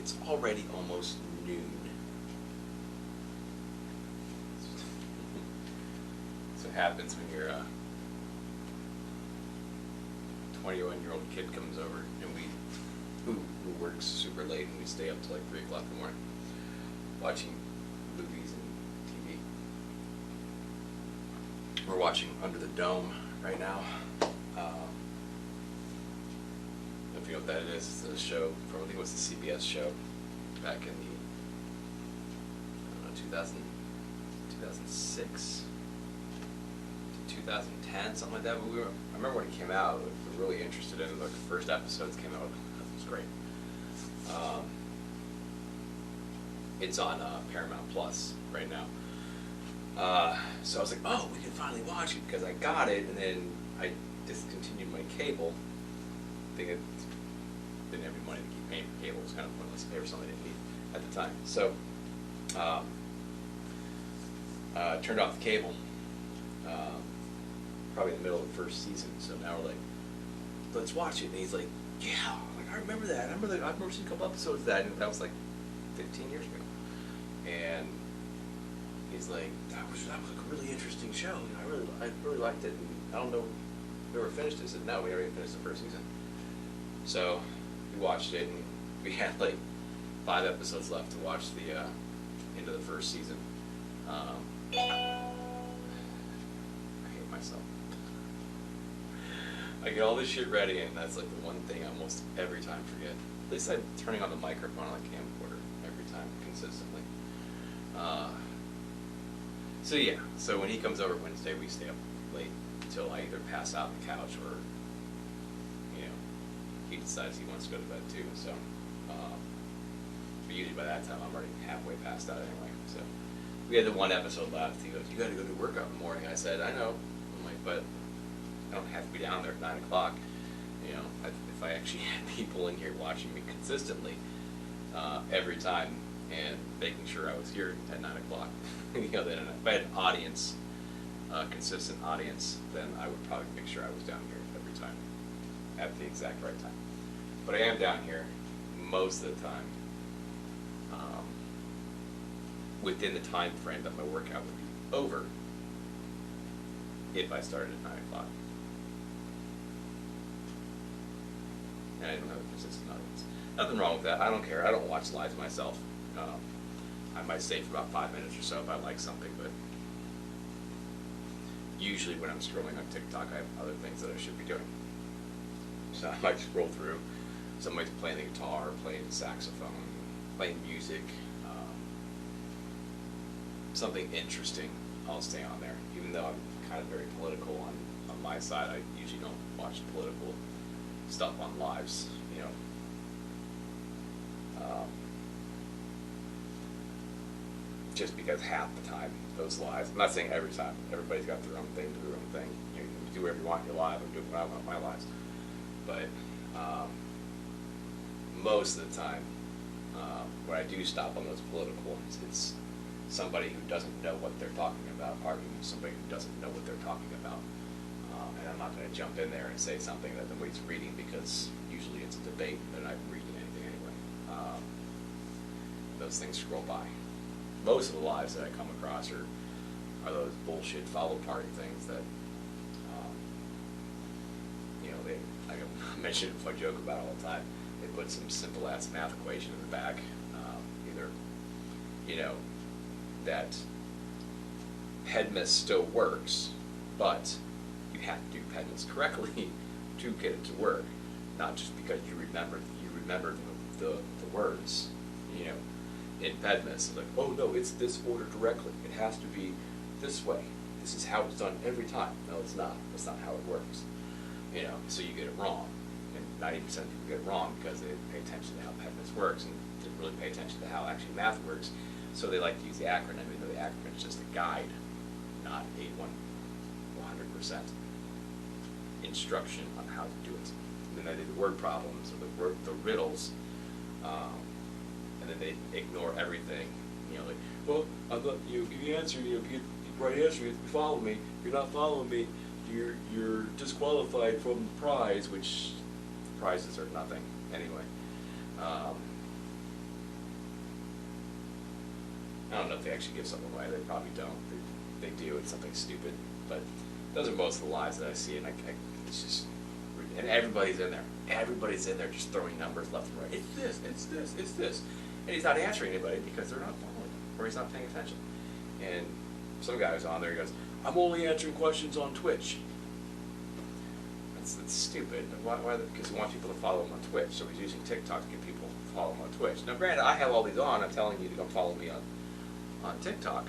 It's already almost noon. That's what happens when your 21-year-old kid comes over and who works super late, and we stay up till like 3 o'clock in the morning watching movies and TV. We're watching Under the Dome right now. If you know what that is, it's a show from, I think it was the CBS show back in the 2006 to 2010, something like that. But I remember when it came out, we were really interested in it. Like the first episodes came out, it was great. It's on Paramount Plus right now. So I was like, oh, we can finally watch it, because I got it, and then I discontinued my cable. I think it didn't have any money to keep paying for cable. It was kind of pointless to pay for something I didn't need at the time. So turned off the cable probably in the middle of the first season. So now we're like, let's watch it. And he's like, yeah, like, I remember that. I remember seeing a couple episodes of that, and that was like 15 years ago. And he's like, that was like a really interesting show. I really liked it. And I don't know if we ever finished it. I said, no, we already finished the first season. So we watched it, and we had like 5 episodes left to watch the end of the first season. I hate myself. I get all this shit ready, and that's like the one thing I almost every time forget. At least I'm turning on the microphone on the camcorder every time consistently. So yeah, so when he comes over Wednesday, we stay up late until I either pass out on the couch, or he decides he wants to go to bed too. So but usually by that time I'm already halfway passed out anyway. So we had the 1 episode left. He goes, you got to go do workout in the morning. I said, I know. I'm like, but I don't have to be down there at 9 o'clock. If I actually had people in here watching me consistently every time and making sure I was here at 9 o'clock, then if I had an audience, consistent audience, then I would probably make sure I was down here every time at the exact right time. But I am down here most of the time within the time frame that my workout would be over if I started at 9 o'clock. And I don't have a consistent audience. Nothing wrong with that. I don't care. I don't watch lives myself. I might stay for about 5 minutes or so if I like something, but usually when I'm scrolling on TikTok, I have other things that I should be doing. So I might scroll through. Somebody's playing the guitar, playing the saxophone, playing music, something interesting. I'll stay on there, even though I'm kind of very political on my side. I usually don't watch political stuff on lives, just because half the time those lives, I'm not saying every time, everybody's got their own thing, do their own thing. You do whatever you want in your life, I'm doing what I want in my lives. But most of the time, when I do stop on those political ones, it's somebody who doesn't know what they're talking about, arguing with somebody who doesn't know what they're talking about. And I'm not going to jump in there and say something that nobody's reading, because usually it's a debate and they're not reading anything anyway. Those things scroll by. Most of the lives that I come across are those bullshit follow party things that, like I mention it, I joke about all the time. They put some simple ass math equation in the back, either, that PEDMIS still works, but you have to do PEDMIS correctly to get it to work, not just because you remember the words, in PEDMIS. Like, oh no, it's this order directly. It has to be this way. This is how it's done every time. No, it's not. That's not how it works. So you get it wrong. And 90% of people get it wrong because they pay attention to how PEDMIS works and didn't really pay attention to how actually math works. So they like to use the acronym, even though the acronym is just a guide, not a 100% instruction on how to do it. And then they do the word problems or the riddles, and then they ignore everything. Like, well, I thought give the answer. If you get the right answer, you follow me. If you're not following me, you're disqualified from the prize, which prizes are nothing anyway. I don't know if they actually give something away. They probably don't. They do. It's something stupid. But those are most of the lives that I see, and it's just, and everybody's in there. Everybody's in there just throwing numbers left and right. It's this, it's this, it's this. And he's not answering anybody because they're not following him, or he's not paying attention. And some guy was on there, he goes, I'm only answering questions on Twitch. That's stupid. Why? Because he wants people to follow him on Twitch, so he's using TikTok to get people to follow him on Twitch. Now granted, I have all these on, I'm telling you to go follow me on TikTok,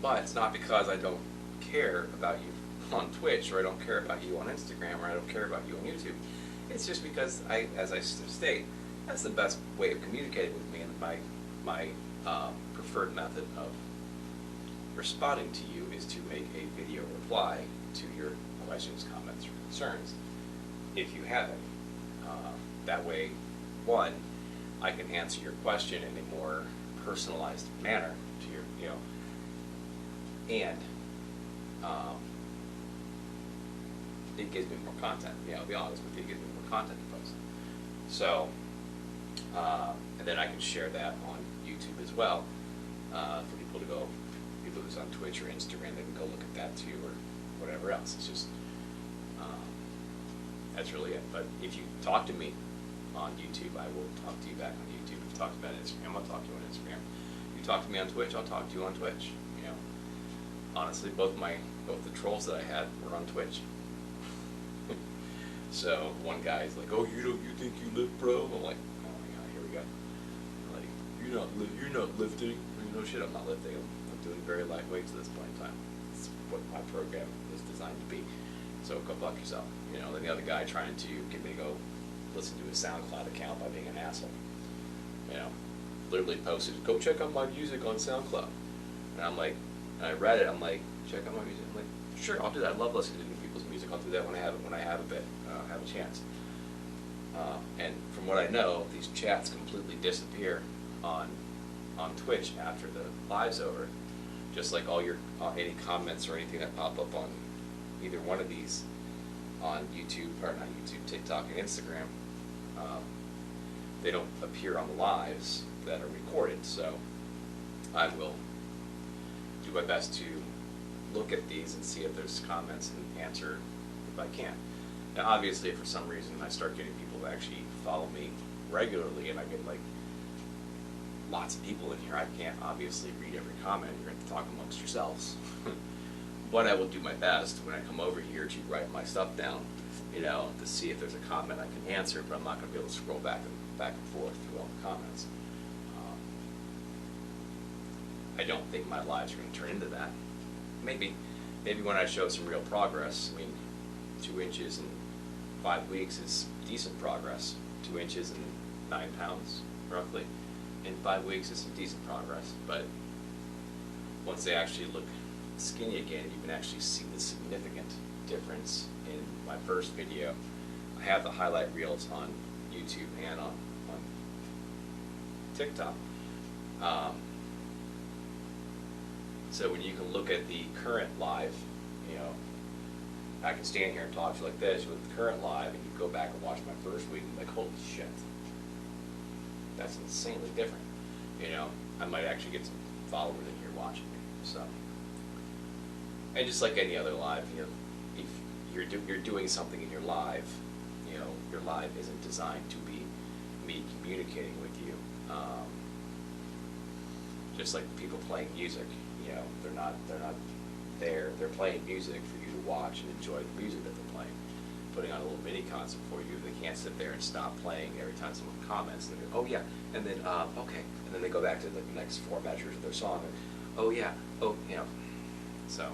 but it's not because I don't care about you on Twitch, or I don't care about you on Instagram, or I don't care about you on YouTube. It's just because as I state, that's the best way of communicating with me, and my preferred method of responding to you is to make a video reply to your questions, comments, or concerns, if you have any. That way, one, I can answer your question in a more personalized manner to your, and it gives me more content. I'll be honest with you, it gives me more content to post. So, and then I can share that on YouTube as well, for people to go, people who's on Twitch or Instagram, they can go look at that too, or whatever else. It's just, that's really it. But if you talk to me on YouTube, I will talk to you back on YouTube. If you talk to me on Instagram, I'll talk to you on Instagram. If you talk to me on Twitch, I'll talk to you on Twitch. Honestly, both the trolls that I had were on Twitch. So one guy's like, "Oh, you think you lift, bro?" I'm like, "Oh my god, here we go." I'm like, you're not lifting. No shit, I'm not lifting. I'm doing very light weights at this point in time. It's what my program is designed to be. So go fuck yourself. Then the other guy trying to get me to go listen to his SoundCloud account by being an asshole. Literally posted, "Go check out my music on SoundCloud." And I'm like, I read it. I'm like, "Check out my music." I'm like, "Sure, I'll do that. I love listening to people's music. I'll do that when I have a chance." And from what I know, these chats completely disappear on Twitch after the live's over. Just like any comments or anything that pop up on either one of these on YouTube, or not YouTube, TikTok, and Instagram, they don't appear on the lives that are recorded. So I will do my best to look at these and see if there's comments and answer if I can. Now obviously, if for some reason I start getting people to actually follow me regularly, and I get like lots of people in here, I can't obviously read every comment. You're going to talk amongst yourselves. But I will do my best when I come over here to write my stuff down, to see if there's a comment I can answer, but I'm not going to be able to scroll back and forth through all the comments. I don't think my lives are going to turn into that. Maybe when I show some real progress. 2 inches in 5 weeks is decent progress. 2 inches and 9 pounds, roughly, in 5 weeks is some decent progress. But once they actually look skinny again, you can actually see the significant difference in my first video. I have the highlight reels on YouTube and on TikTok. So when you can look at the current live, I can stand here and talk to you like this with the current live, and you go back and watch my first week and be like, holy shit, that's insanely different. I might actually get some followers in here watching me. So, and just like any other live, if you're doing something in your live, your live isn't designed to be me communicating with you. Just like people playing music, they're not there. They're playing music for you to watch and enjoy the music that they're playing. Putting on a little mini concert for you. They can't sit there and stop playing every time someone comments. And they go, "Oh yeah," and then okay, and then they go back to the next 4 measures of their song. And, "Oh yeah, oh So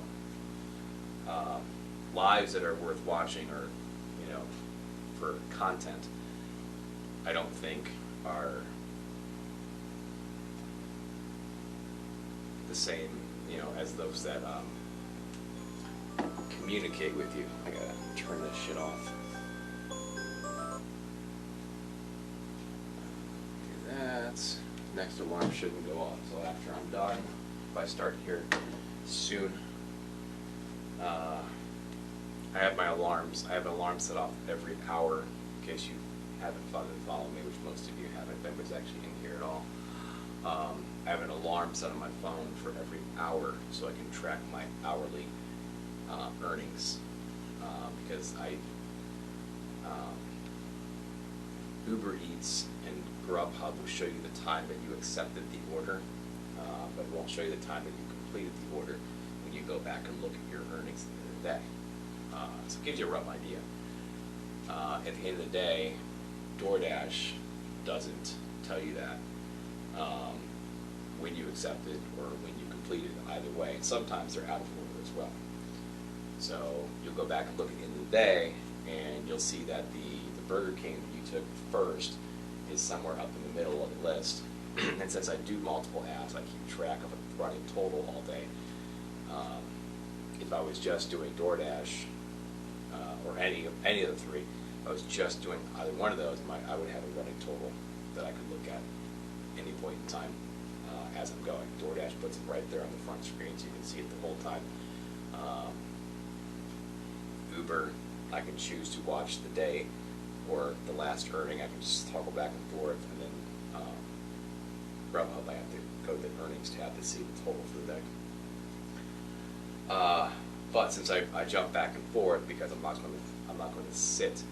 lives that are worth watching, or for content, I don't think are the same, as those that communicate with you. I gotta turn this shit off. Do that. Next alarm shouldn't go off until after I'm done. If I start here soon. I have my alarms. I have an alarm set off every hour, in case you haven't been following me, which most of you haven't. Nobody's actually in here at all. I have an alarm set on my phone for every hour so I can track my hourly earnings, because um, Uber Eats and Grubhub will show you the time that you accepted the order, but it won't show you the time that you completed the order when you go back and look at your earnings at the end of the day. So it gives you a rough idea. At the end of the day, DoorDash doesn't tell you that when you accepted or when you completed, either way. And sometimes they're out of order as well. So you'll go back and look at the end of the day, and you'll see that the Burger King that you took first is somewhere up in the middle of the list. And since I do multiple apps, I keep track of a running total all day. If I was just doing DoorDash or any of the three, if I was just doing either one of those, I would have a running total that I could look at any point in time as I'm going. DoorDash puts it right there on the front screen so you can see it the whole time. Uber, I can choose to watch the day or the last earning. I can just toggle back and forth, and then Grubhub, I have to go to the earnings tab to see the total for the day. But since I jump back and forth because I'm not going to sit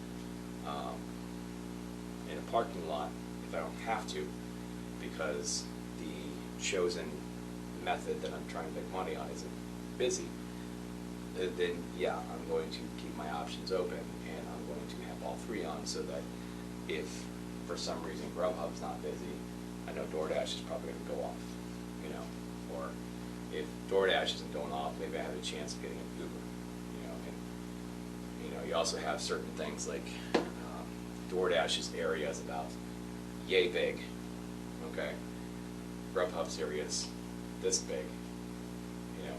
in a parking lot if I don't have to, because the chosen method that I'm trying to make money on isn't busy, then yeah, I'm going to keep my options open, and I'm going to have all three on, so that if for some reason Grubhub's not busy, I know DoorDash is probably going to go off, you know, or if DoorDash isn't going off, maybe I have a chance of getting an Uber, you know. And you know, you also have certain things like DoorDash's area is about yay big, okay. Grubhub's area is this big, you know.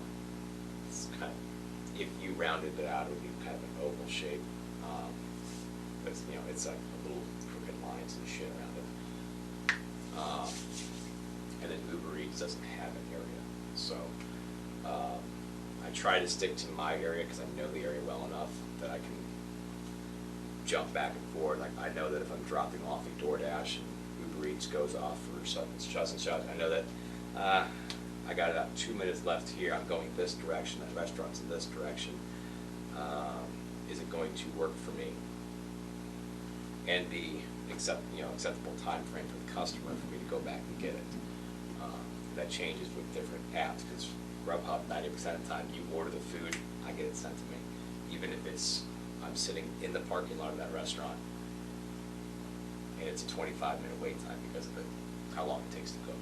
It's kind of, if you rounded it out, it would be kind of an oval shape. But you know, it's like a little crooked lines and shit around it. And then Uber Eats doesn't have an area, so I try to stick to my area because I know the area well enough that I can jump back and forth. Like, I know that if I'm dropping off at DoorDash and Uber Eats goes off for such and such, I know that I got about 2 minutes left here. I'm going this direction. That restaurant's in this direction. Is it going to work for me? And be acceptable time frame for the customer for me to go back and get it. That changes with different apps, because Grubhub, 90% of the time you order the food, I get it sent to me, even if I'm sitting in the parking lot of that restaurant and it's a 25-minute wait time because of how long it takes to cook.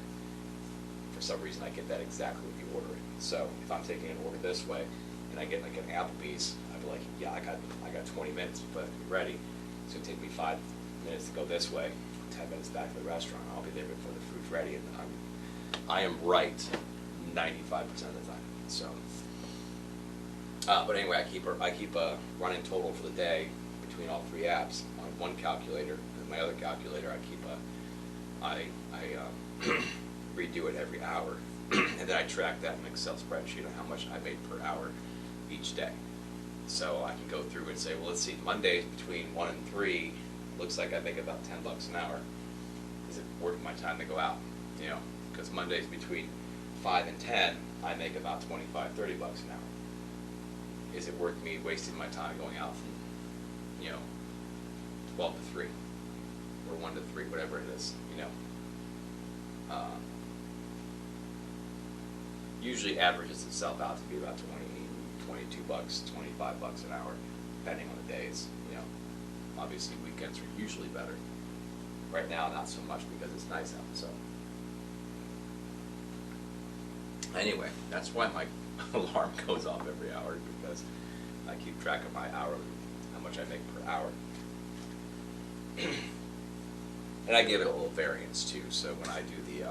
For some reason, I get that exactly when you order it. So if I'm taking an order this way and I get like an Applebee's, I'd be like, yeah, I got 20 minutes, but you're ready. It's gonna take me 5 minutes to go this way, 10 minutes back to the restaurant. I'll be there before the food's ready, and I am right 95% of the time. So, but anyway, I keep a running total for the day between all three apps on one calculator, and my other calculator I redo it every hour, and then I track that in an Excel spreadsheet on how much I made per hour each day. So I can go through and say, well, let's see, Mondays between 1 and 3, looks like I make about $10 an hour. Is it worth my time to go out? You know, because Mondays between 5 and 10, I make about $25, $30 an hour. Is it worth me wasting my time going out from, 12 to 3, or 1 to 3, whatever it is, usually averages itself out to be about $22, $25 an hour, depending on the days. Obviously weekends are usually better. Right now, not so much because it's nice out. So anyway, that's why my alarm goes off every hour, because I keep track of my hourly, how much I make per hour. And I give it a little variance too. So when I do the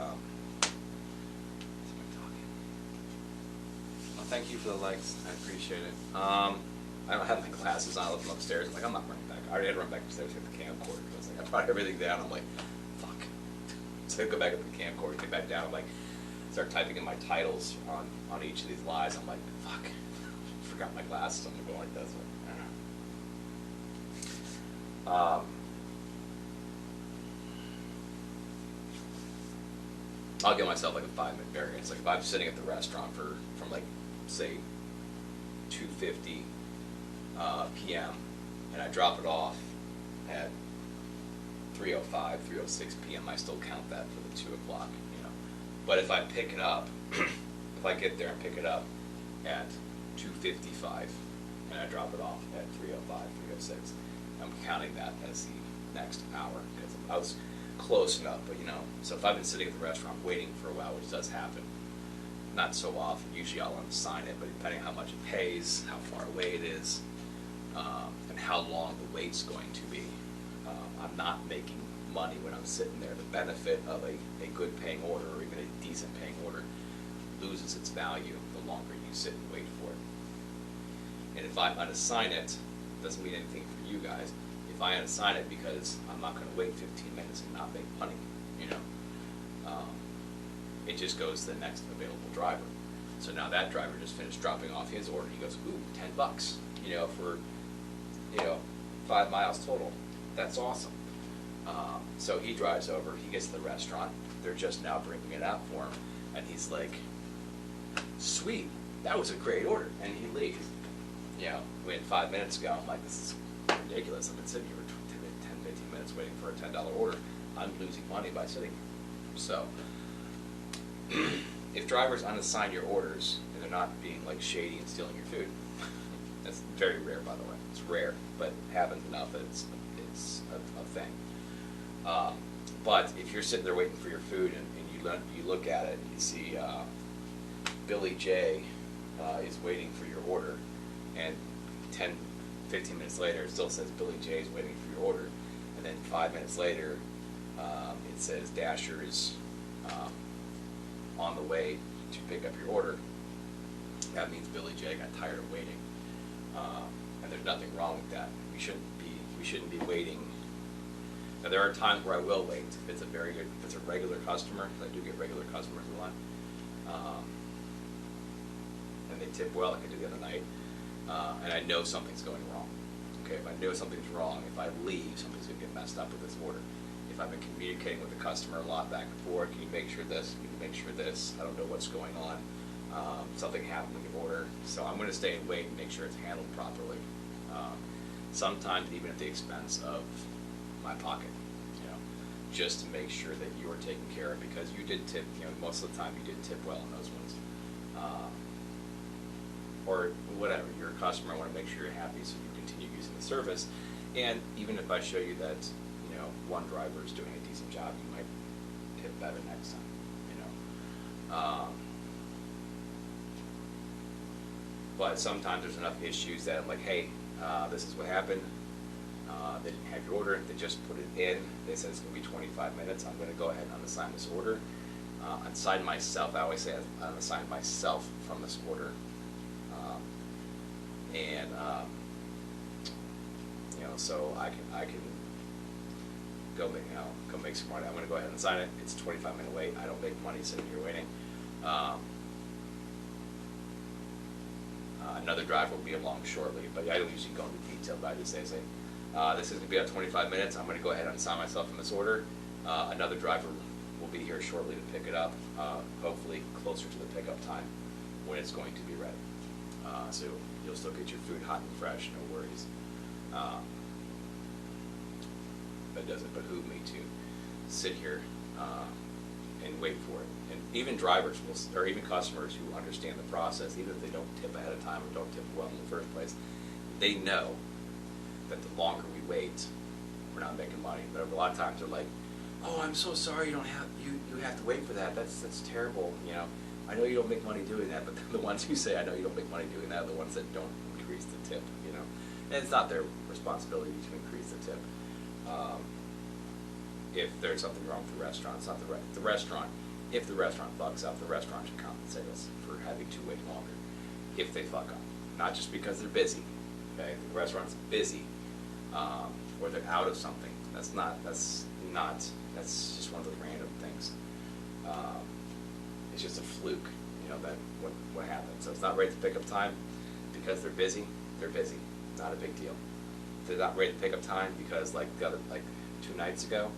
thank you for the likes. I appreciate it. I don't have my glasses on. I left them upstairs. I'm like, I'm not running back. I already had to run back upstairs with the camcorder. I was like, I brought everything down. I'm like, fuck. So I go back up to the camcorder, get back down. I'm like, start typing in my titles on each of these lives. I'm like, fuck. Forgot my glasses. I'm gonna go like this. I'll give myself like a 5-minute variance. Like if I'm sitting at the restaurant from like say 2:50 p.m. and I drop it off at 3:05, 3:06 p.m. I still count that for the 2 o'clock, you know. But if I pick it up, if I get there and pick it up at 2:55 and I drop it off at 3:05, 3:06, I'm counting that as the next hour because I was close enough. But you know, so if I've been sitting at the restaurant waiting for a while, which does happen, not so often. Usually I'll unassign it, but depending on how much it pays, how far away it is, and how long the wait's going to be, I'm not making money when I'm sitting there. The benefit of a good paying order or even a decent paying order loses its value the longer you sit and wait for it. And if I unassign it, doesn't mean anything for you guys. If I unassign it because I'm not going to wait 15 minutes and not make money, you know, it just goes to the next available driver. So now that driver just finished dropping off his order. He goes, ooh, $10, you know, for, you know, 5 miles total. That's awesome. So he drives over, he gets to the restaurant, they're just now bringing it out for him, and he's like, sweet, that was a great order, and he leaves. You know, when 5 minutes ago, I'm like, this is ridiculous. I've been sitting here for 10, 15 minutes waiting for a $10 order. I'm losing money by sitting here. So, if drivers unassign your orders, and they're not being like shady and stealing your food, that's very rare, by the way. It's rare, but it happens enough that it's a thing. But if you're sitting there waiting for your food and you look at it and you see Billy J is waiting for your order, and 10, 15 minutes later it still says Billy J is waiting for your order, and then 5 minutes later it says Dasher is on the way to pick up your order, that means Billy J got tired of waiting. And there's nothing wrong with that. We shouldn't be waiting. Now there are times where I will wait. If it's a regular customer, I do get regular customers a lot, and they tip well, like I did the other night, and I know something's going wrong. Okay, if I know something's wrong, if I leave, something's going to get messed up with this order. If I've been communicating with the customer a lot back and forth, can you make sure this, can you make sure this, I don't know what's going on, something happened with your order, so I'm going to stay and wait and make sure it's handled properly. Sometimes even at the expense of my pocket, you know, just to make sure that you're taken care of, because you did tip, you know, most of the time you did tip well in those ones. Or whatever, you're a customer, I want to make sure you're happy so you continue using the service. And even if I show you that, you know, one driver is doing a decent job, you might tip better next time, you know. But sometimes there's enough issues that I'm like, hey, this is what happened. They didn't have your order. They just put it in. They said it's going to be 25 minutes. I'm going to go ahead and unassign this order. Unassign myself. I always say I unassign myself from this order. You know, so I can go make some money. I'm going to go ahead and sign it. It's a 25-minute wait. I don't make money sitting here waiting. Another driver will be along shortly, but I don't usually go into detail, but I just say, this is going to be about 25 minutes. I'm going to go ahead and assign myself from this order. Another driver will be here shortly to pick it up, hopefully closer to the pickup time when it's going to be ready. So you'll still get your food hot and fresh, no worries. But it doesn't behoove me to sit here and wait for it. And even drivers or even customers who understand the process, even if they don't tip ahead of time or don't tip well in the first place, they know that the longer we wait, we're not making money. But a lot of times they're like, "Oh, I'm so sorry, you have to wait for that. That's terrible. You know, I know you don't make money doing that." But the ones who say, "I know you don't make money doing that," are the ones that don't increase the tip. You know, and it's not their responsibility to increase the tip. If there's something wrong with the restaurant, it's not the restaurant. If the restaurant fucks up, the restaurant should compensate us for having to wait longer if they fuck up. Not just because they're busy. Okay, if the restaurant's busy, or they're out of something. That's just one of those random things. It's just a fluke, you know, that what happened. So it's not ready to pick up time because they're busy. They're busy. Not a big deal. If they're not ready to pick up time because like 2 nights ago,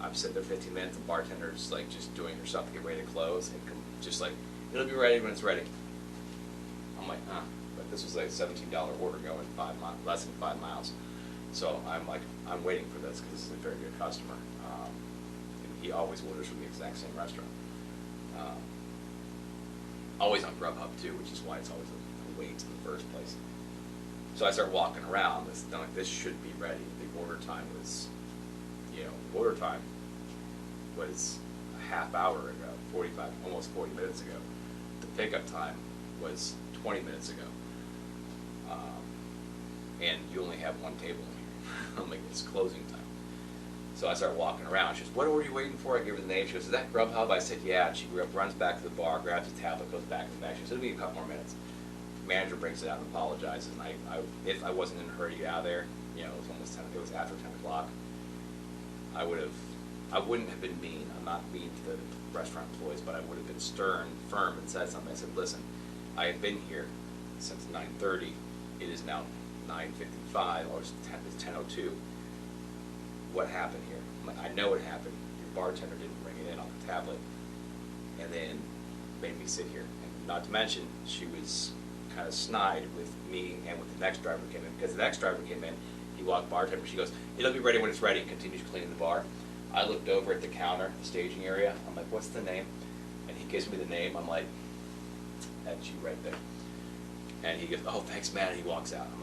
I'm sitting there 15 minutes, the bartender's like just doing her stuff to get ready to close, and just like, it'll be ready when it's ready. I'm like, huh. But this was like a $17 order going less than 5 miles. So I'm like, I'm waiting for this because this is a very good customer. And he always orders from the exact same restaurant. Always on Grubhub too, which is why it's always a wait in the first place. So I start walking around. I'm like, this should be ready. The order time was, a half hour ago, almost 40 minutes ago. The pickup time was 20 minutes ago. And you only have one table in here. I'm like, it's closing time. So I start walking around. She goes, what were you waiting for? I give her the name. She goes, is that Grubhub? I said, yeah. And she runs back to the bar, grabs a tablet, goes back to the back. She said, it'll be a couple more minutes. The manager brings it out and apologizes. And if I wasn't in a hurry to get out of there, it was almost 10. It was after 10 o'clock. I wouldn't have been mean. I'm not mean to the restaurant employees, but I would have been stern, firm, and said something. I said, listen, I have been here since 9:30. It is now 9:55, or it's 10:02. What happened here? I know what happened. Your bartender didn't bring it in on the tablet, and then made me sit here. And not to mention, she was kind of snide with me and with the next driver who came in, because the next driver came in, he walked bartender, she goes, it'll be ready when it's ready, and continues cleaning the bar. I looked over at the counter, the staging area, I'm like, what's the name? And he gives me the name, I'm like, that's you right there. And he goes, oh, thanks, man, and he walks out. I'm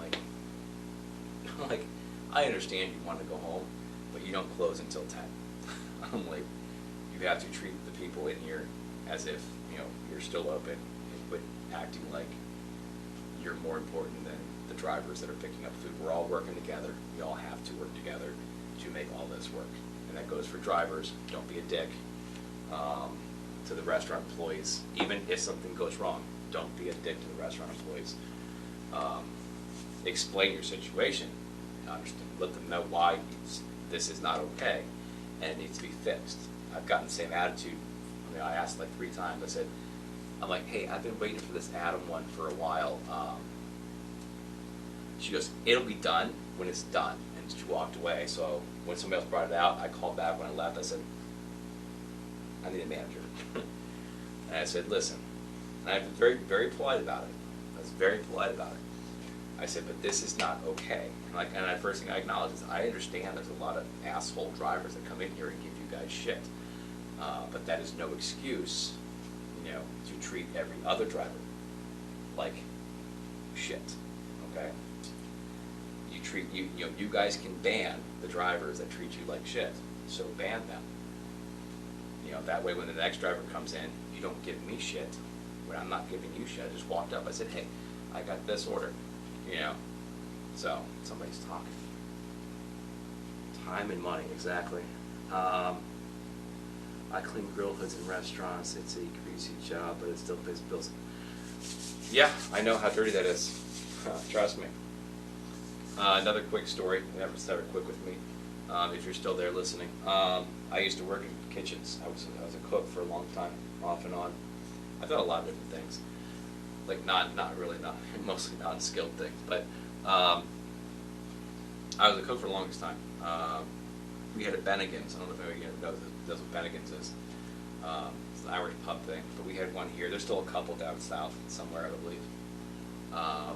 like, I understand you want to go home, but you don't close until 10. I'm like, you have to treat the people in here as if, you're still open, and quit acting like you're more important than the drivers that are picking up food. We're all working together. We all have to work together to make all this work. And that goes for drivers. Don't be a dick to the restaurant employees. Even if something goes wrong, don't be a dick to the restaurant employees. Explain your situation. Understand. Let them know why this is not okay and it needs to be fixed. I've gotten the same attitude. I asked like 3 times. I'm like, hey, I've been waiting for this Adam one for a while. She goes, it'll be done when it's done. And she walked away. So when somebody else brought it out, I called back when I left. I said, I need a manager. And I said, listen. And I was very, very polite about it. I was very polite about it. I said, but this is not okay. And the first thing I acknowledge is I understand there's a lot of asshole drivers that come in here and give you guys shit. But that is no excuse, to treat every other driver like shit. Okay? You guys can ban the drivers that treat you like shit. So ban them. That way when the next driver comes in, you don't give me shit. When I'm not giving you shit, I just walked up. I said, hey, I got this order. So somebody's talking. Time and money, exactly. I clean grill hoods in restaurants. It's a greasy job, but it still pays bills. Yeah, I know how dirty that is. Trust me. Another quick story. Never start quick with me. If you're still there listening, I used to work in kitchens. I was a cook for a long time, off and on. I've done a lot of different things, like mostly non-skilled things. But I was a cook for the longest time. We had a Bennigan's. I don't know if anybody knows what Bennigan's is. It's an Irish pub thing, but we had one here. There's still a couple down south somewhere, I believe.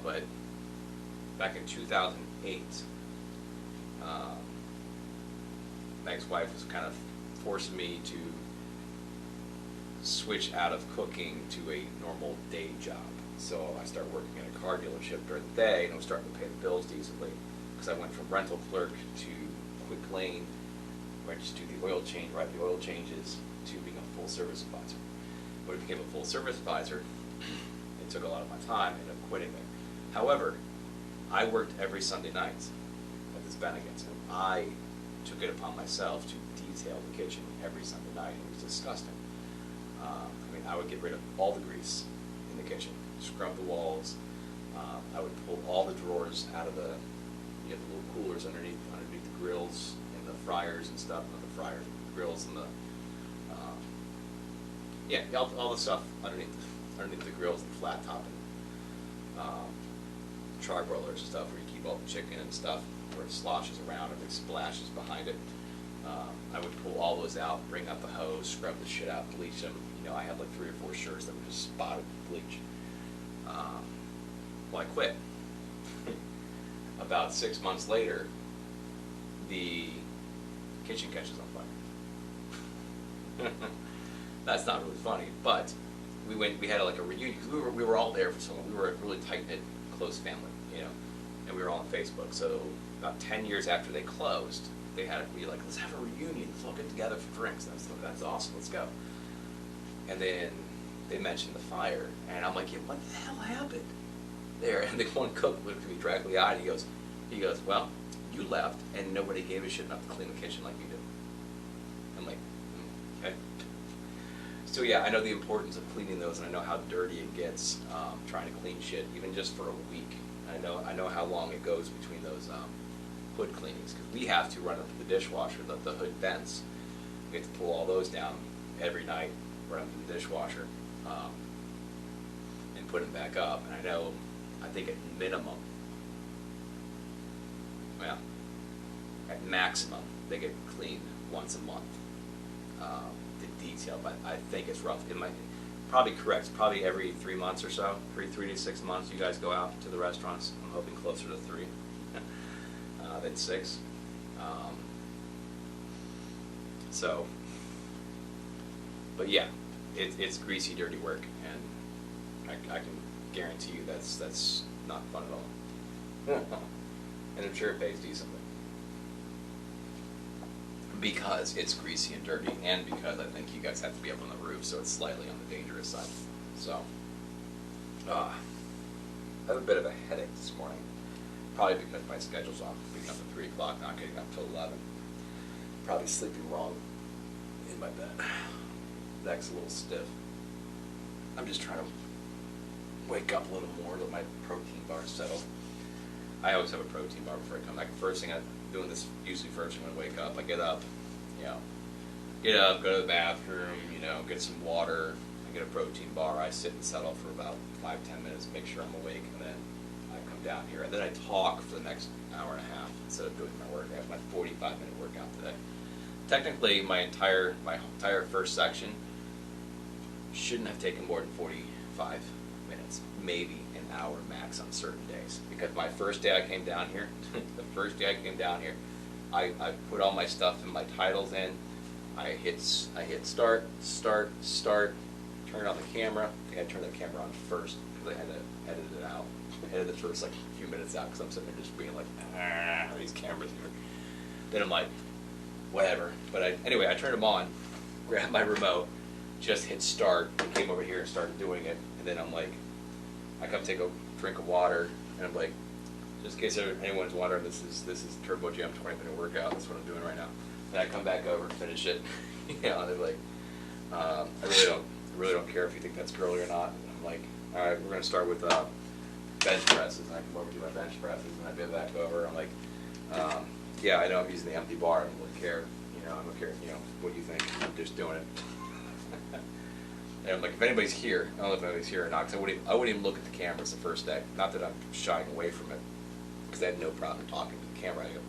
But back in 2008, my ex-wife was kind of forcing me to switch out of cooking to a normal day job. So I started working at a car dealership during the day, and I was starting to pay the bills decently because I went from rental clerk to quick lane, where I just do the oil change, write the oil changes, to being a full service advisor. When I became a full service advisor, it took a lot of my time, and I ended up quitting there. However, I worked every Sunday night at this Bennigan's, and I took it upon myself to detail the kitchen every Sunday night. It was disgusting. I would get rid of all the grease in the kitchen, scrub the walls. I would pull all the drawers out of the little coolers underneath the grills and the fryers and stuff. Not the fryers, the grills and all the stuff underneath the grills and the flat top and charbroilers and stuff where you keep all the chicken and stuff where it sloshes around and it splashes behind it. I would pull all those out, bring out the hose, scrub the shit out, bleach them. You know, I had like 3 or 4 shirts that were just spotted with bleach. Well, I quit. About 6 months later, the kitchen catches on fire. That's not really funny, but we had like a reunion, because we were all there for so long. We were a really tight-knit, close family, you know, and we were all on Facebook. So about 10 years after they closed, we like, let's have a reunion, let's all get together for drinks. That's awesome, let's go. And then they mentioned the fire, and I'm like, yeah, what the hell happened there? And the one cook looked at me directly eyed. He goes, well, you left, and nobody gave a shit enough to clean the kitchen like you did. I'm like, okay. So yeah, I know the importance of cleaning those, and I know how dirty it gets trying to clean shit, even just for a week. I know how long it goes between those hood cleanings, because we have to run up to the dishwasher, the hood vents. We have to pull all those down every night, run up to the dishwasher, and put them back up. And I think at minimum, well, at maximum, they get cleaned once a month. The detail, but I think it's rough. It might probably correct. Probably every 3 months or so, 3 to 6 months, you guys go out to the restaurants. I'm hoping closer to 3 than 6. So, but yeah, it's greasy, dirty work, and I can guarantee you that's not fun at all. And I'm sure it pays decently, because it's greasy and dirty, and because I think you guys have to be up on the roof, so it's slightly on the dangerous side. So, I have a bit of a headache this morning, probably because my schedule's off, waking up at 3 o'clock, not getting up till 11. Probably sleeping wrong in my bed. Neck's a little stiff. I'm just trying to wake up a little more, let my protein bar settle. I always have a protein bar before I come back. First thing I'm doing this usually first when I wake up. I get up, go to the bathroom, get some water. I get a protein bar. I sit and settle for about 5-10 minutes, make sure I'm awake, and then I come down here. And then I talk for the next hour and a half instead of doing my work. I have my 45-minute workout today. Technically, my entire first section shouldn't have taken more than 45 minutes, maybe an hour max on certain days. Because my first day I came down here, I put all my stuff and my titles in. I hit start, turned on the camera. I think I turned the camera on first because I had to edit it out. I edited the first few minutes out because I'm sitting there just being like, these cameras here. Then I'm like, whatever. But anyway, I turned them on, grabbed my remote, just hit start, and came over here and started doing it. And then I'm like, I come take a drink of water, and I'm like, just in case anyone's wondering, this is Turbo Gym 20-minute workout. That's what I'm doing right now. And I come back over, finish it. And they're like, I really don't care if you think that's girly or not. And I'm like, all right, we're gonna start with bench presses. And I come over to my bench presses, and I get back over. I'm like, yeah, I know I'm using the empty bar. I don't really care. I don't care. What do you think? I'm just doing it. And I'm like, if anybody's here, I don't know if anybody's here or not, because I wouldn't even look at the cameras the first day. Not that I'm shying away from it, because I had no problem talking to the camera. I have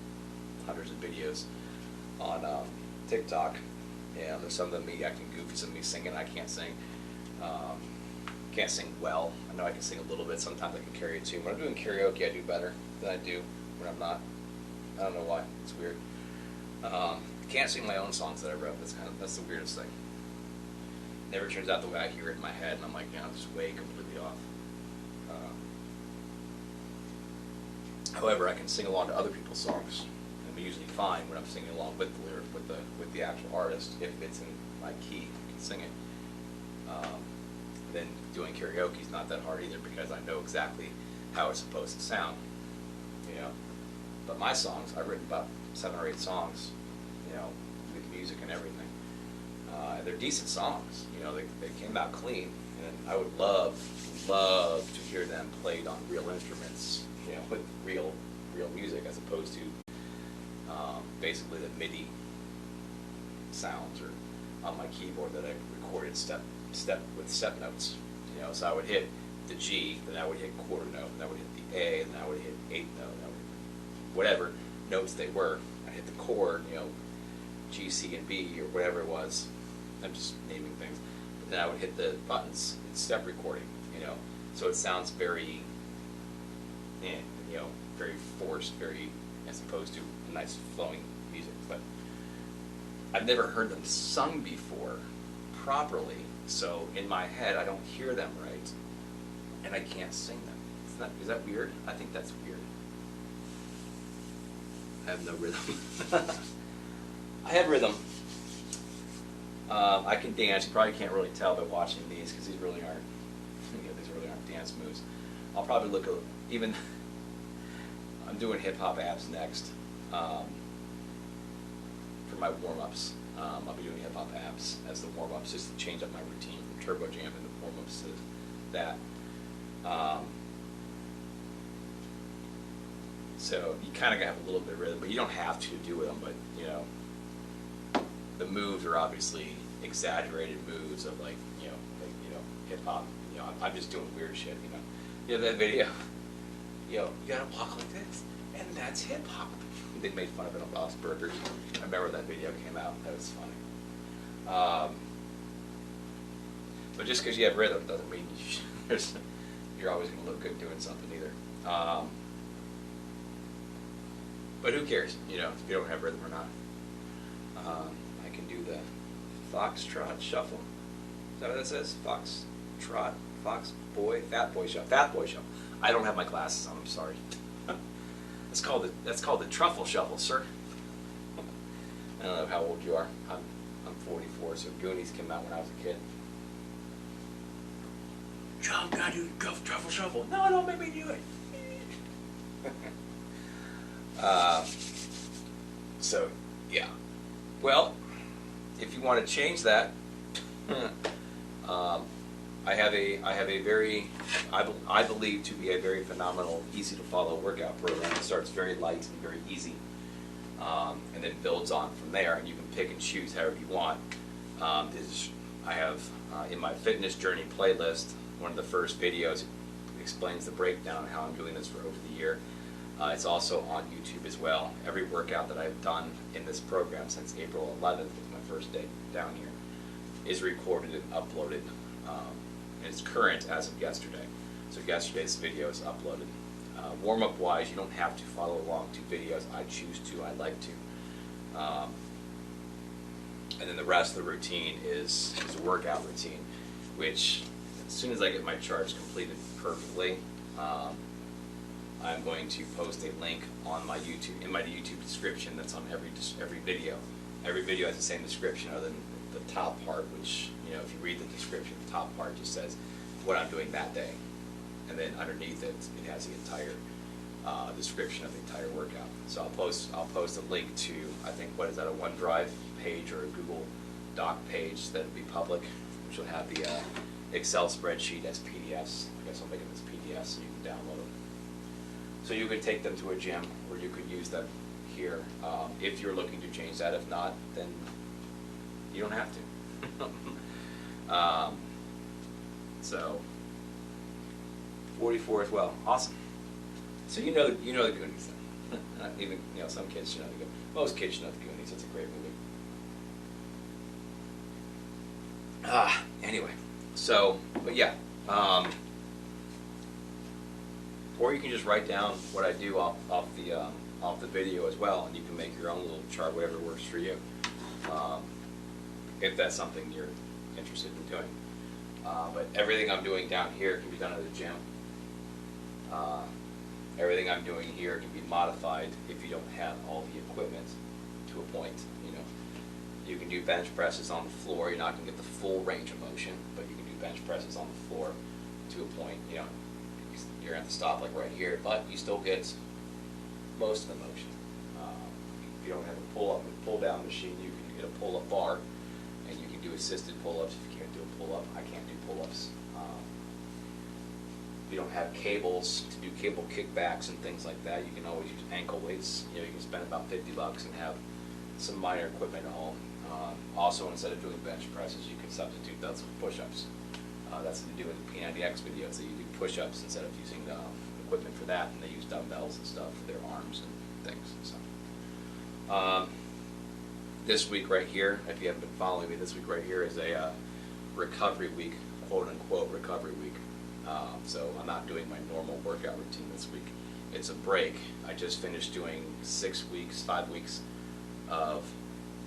hundreds of videos on TikTok, and there's some of me acting goofy, some of me singing. I can't sing. Can't sing well. I know I can sing a little bit. Sometimes I can carry a tune. When I'm doing karaoke, I do better than I do when I'm not. I don't know why. It's weird. Can't sing my own songs that I wrote. That's the weirdest thing. Never turns out the way I hear it in my head, and I'm like, I'm just way completely off. However, I can sing along to other people's songs. I'm usually fine when I'm singing along with the lyric, with the actual artist, if it's in my key, I can sing it. Then doing karaoke is not that hard either, because I know exactly how it's supposed to sound. But my songs, I've written about 7 or 8 songs, with music and everything. They're decent songs. They came out clean, and I would love to hear them played on real instruments, with real music, as opposed to basically the MIDI sounds or on my keyboard that I recorded step notes. So I would hit the G, then I would hit quarter note, then I would hit the A, and then I would hit 8th note, whatever notes they were. I hit the chord, G, C, and B, or whatever it was. I'm just naming things. But then I would hit the buttons. It's step recording, you know. So it sounds very, you know, very forced, very, as opposed to nice flowing music. But I've never heard them sung before properly. So in my head, I don't hear them right, and I can't sing them. Is that weird? I think that's weird. I have no rhythm. I have rhythm. I can dance. You probably can't really tell by watching these because these really aren't. You know, these really aren't dance moves. I'll probably look at even. I'm doing hip hop abs next for my warm ups. I'll be doing hip hop abs as the warm ups just to change up my routine from turbo jam and the warm ups to that. So you kind of have a little bit of rhythm, but you don't have to do them. But you know, the moves are obviously exaggerated moves of like hip hop. You know, I'm just doing weird shit. You know, you know that video. Yo, you gotta walk like this, and that's hip hop. They made fun of it on Bob's Burgers. I remember that video came out. That was funny. But just because you have rhythm doesn't mean you're always going to look good doing something either. But who cares, you know, if you don't have rhythm or not. I can do the foxtrot shuffle. Is that what that says? Foxtrot, fox boy, fat boy shuffle. Fat boy shuffle. I don't have my glasses on. I'm sorry. That's called the truffle shuffle, sir. I don't know how old you are. I'm 44, so Goonies came out when I was a kid. John, gotta do the truffle shuffle. No, don't make me do it. So yeah. Well, if you want to change that, I have a very, I believe to be a very phenomenal, easy to follow workout program. It starts very light and very easy, and then builds on from there. And you can pick and choose however you want. I have in my fitness journey playlist, one of the first videos explains the breakdown how I'm doing this for over the year. It's also on YouTube as well. Every workout that I've done in this program since April 11th, was my first day down here, is recorded and uploaded. And it's current as of yesterday. So yesterday's video is uploaded. Warm-up wise, you don't have to follow along to videos. I choose to, I like to. And then the rest of the routine is a workout routine, which as soon as I get my charts completed perfectly, I'm going to post a link on my YouTube, in my YouTube description that's on every video. Every video has the same description other than the top part, which, you know, if you read the description, the top part just says what I'm doing that day. And then underneath it, it has the entire description of the entire workout. So I'll post a link to, I think, what is that, a OneDrive page or a Google Doc page that will be public, which will have the Excel spreadsheet as PDFs. I guess I'll make them as PDFs so you can download them. So you could take them to a gym, or you could use them here if you're looking to change that. If not, then you don't have to. So 44 as well. Awesome. So you know the Goonies then. Even, you know, some kids should know the Goonies. Most kids should know the Goonies. It's a great movie. Anyway, so, but yeah. Or you can just write down what I do off the video as well, and you can make your own little chart, whatever works for you. If that's something you're interested in doing. But everything I'm doing down here can be done at the gym. Everything I'm doing here can be modified if you don't have all the equipment to a point. You know, you can do bench presses on the floor. You're not going to get the full range of motion, but you can do bench presses on the floor to a point. You know, you're going to have to stop like right here, but you still get most of the motion. If you don't have a pull-up and pull-down machine, you can get a pull-up bar, and you can do assisted pull-ups. If you can't do a pull-up, I can't do pull-ups. If you don't have cables to do cable kickbacks and things like that, you can always use ankle weights. You know, you can spend about $50 and have some minor equipment at home. Also, instead of doing bench presses, you can substitute those with push-ups. That's what they do in the P90X videos. So you do push-ups instead of using equipment for that, and they use dumbbells and stuff for their arms and things. So, this week right here, if you haven't been following me, this week right here is a recovery week, quote unquote recovery week. So I'm not doing my normal workout routine this week. It's a break. I just finished doing 5 weeks of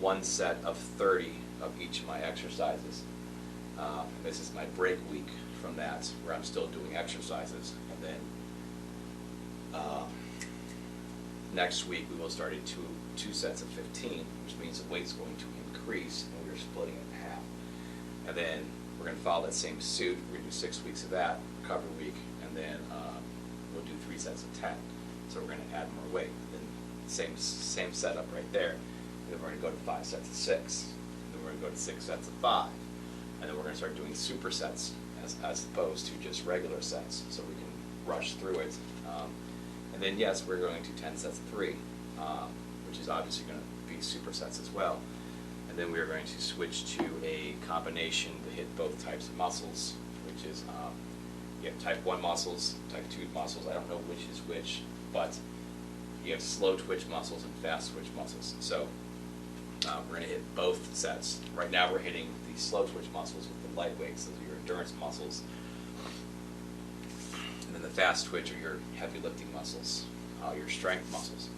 one set of 30 of each of my exercises. This is my break week from that, where I'm still doing exercises. And then next week we will start two sets of 15, which means the weight's going to increase, and we're splitting it in half. And then we're going to follow that same suit. We're going to do 6 weeks of that, recovery week, and then we'll do 3 sets of 10. So we're going to add more weight. And then same setup right there. And then we're going to go to 5 sets of 6. And then we're going to go to 6 sets of 5. And then we're going to start doing supersets as opposed to just regular sets, so we can rush through it. And then yes, we're going to 10 sets of 3, which is obviously going to be supersets as well. And then we are going to switch to a combination to hit both types of muscles, which is you have type 1 muscles, type 2 muscles. I don't know which is which, but you have slow twitch muscles and fast twitch muscles. So we're going to hit both sets. Right now we're hitting the slow twitch muscles with the light weights, those are your endurance muscles. And then the fast twitch are your heavy lifting muscles, your strength muscles.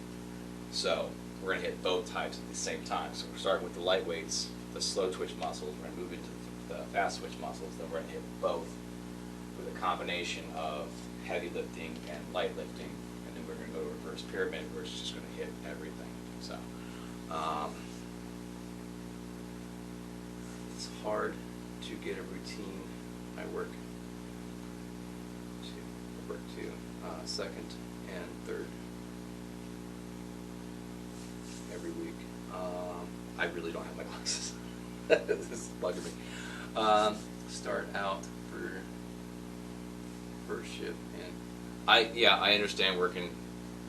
So we're going to hit both types at the same time. So we're starting with the light weights, the slow twitch muscles. We're going to move into the fast twitch muscles. Then we're going to hit both with a combination of heavy lifting and light lifting. And then we're going to go to reverse pyramid, where it's just going to hit everything. So it's hard to get a routine. I work to second and third every week. I really don't have my glasses. This is bugging me. Start out for first shift, and I understand working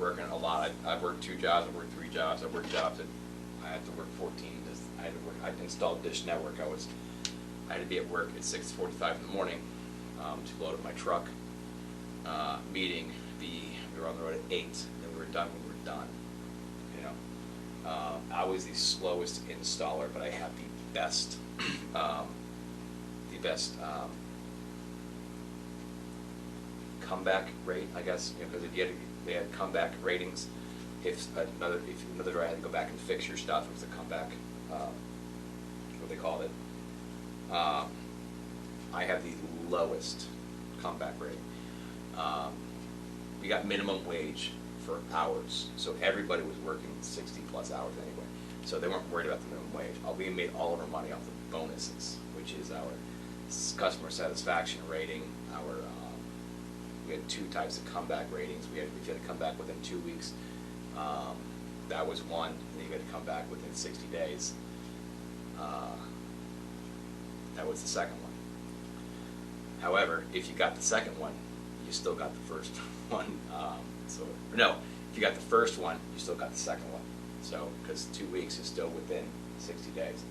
a lot. I work 2 jobs. I work 3 jobs. I work jobs that I have to work 14. I installed Dish Network. I had to be at work at 6:45 in the morning to load up my truck. Meeting, we were on the road at 8, and we were done when we were done. You know, I was the slowest installer, but I had the best, comeback rate, I guess. You know, because they had comeback ratings. If another driver had to go back and fix your stuff, it was a comeback. What they called it. I have the lowest comeback rate. We got minimum wage for hours, so everybody was working 60 plus hours anyway, so they weren't worried about the minimum wage. We made all of our money off the bonuses, which is our customer satisfaction rating. We had 2 types of comeback ratings. If you had to come back within 2 weeks, that was one, and then you had to come back within 60 days. That was the second one. However, if you got the second one, you still got the first one. If you got the first one, you still got the second one. So, because 2 weeks is still within 60 days.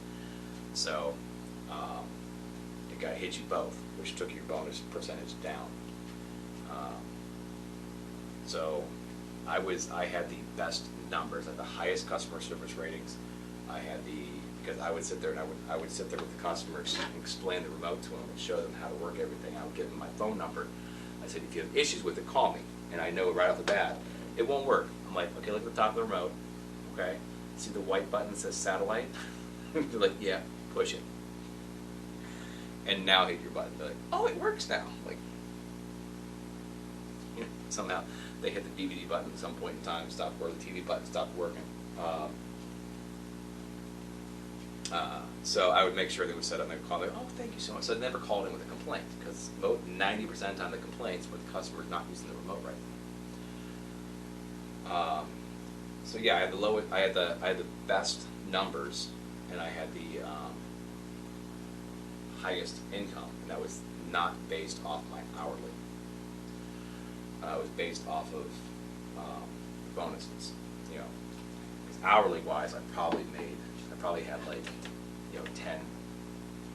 So, it got hit you both, which took your bonus percentage down. So, I had the best numbers, at the highest customer service ratings. Because I would sit there and I would sit there with the customers and explain the remote to them and show them how to work everything. I would give them my phone number. I said, if you have issues with it, call me. And I know right off the bat, it won't work. I'm like, okay, look at the top of the remote. Okay, see the white button that says satellite? They're like, yeah, push it. And now hit your button. They're like, oh, it works now. Like, you know, somehow they hit the DVD button at some point in time, or the TV button stopped working. So I would make sure they would set up and they would call me, oh, thank you so much. So I never called in with a complaint, because 90% of the time the complaints were the customers not using the remote right. So yeah, I had the best numbers, and I had the highest income, and that was not based off my hourly. It was based off of bonuses, you know. Because hourly wise, I probably had like, 10,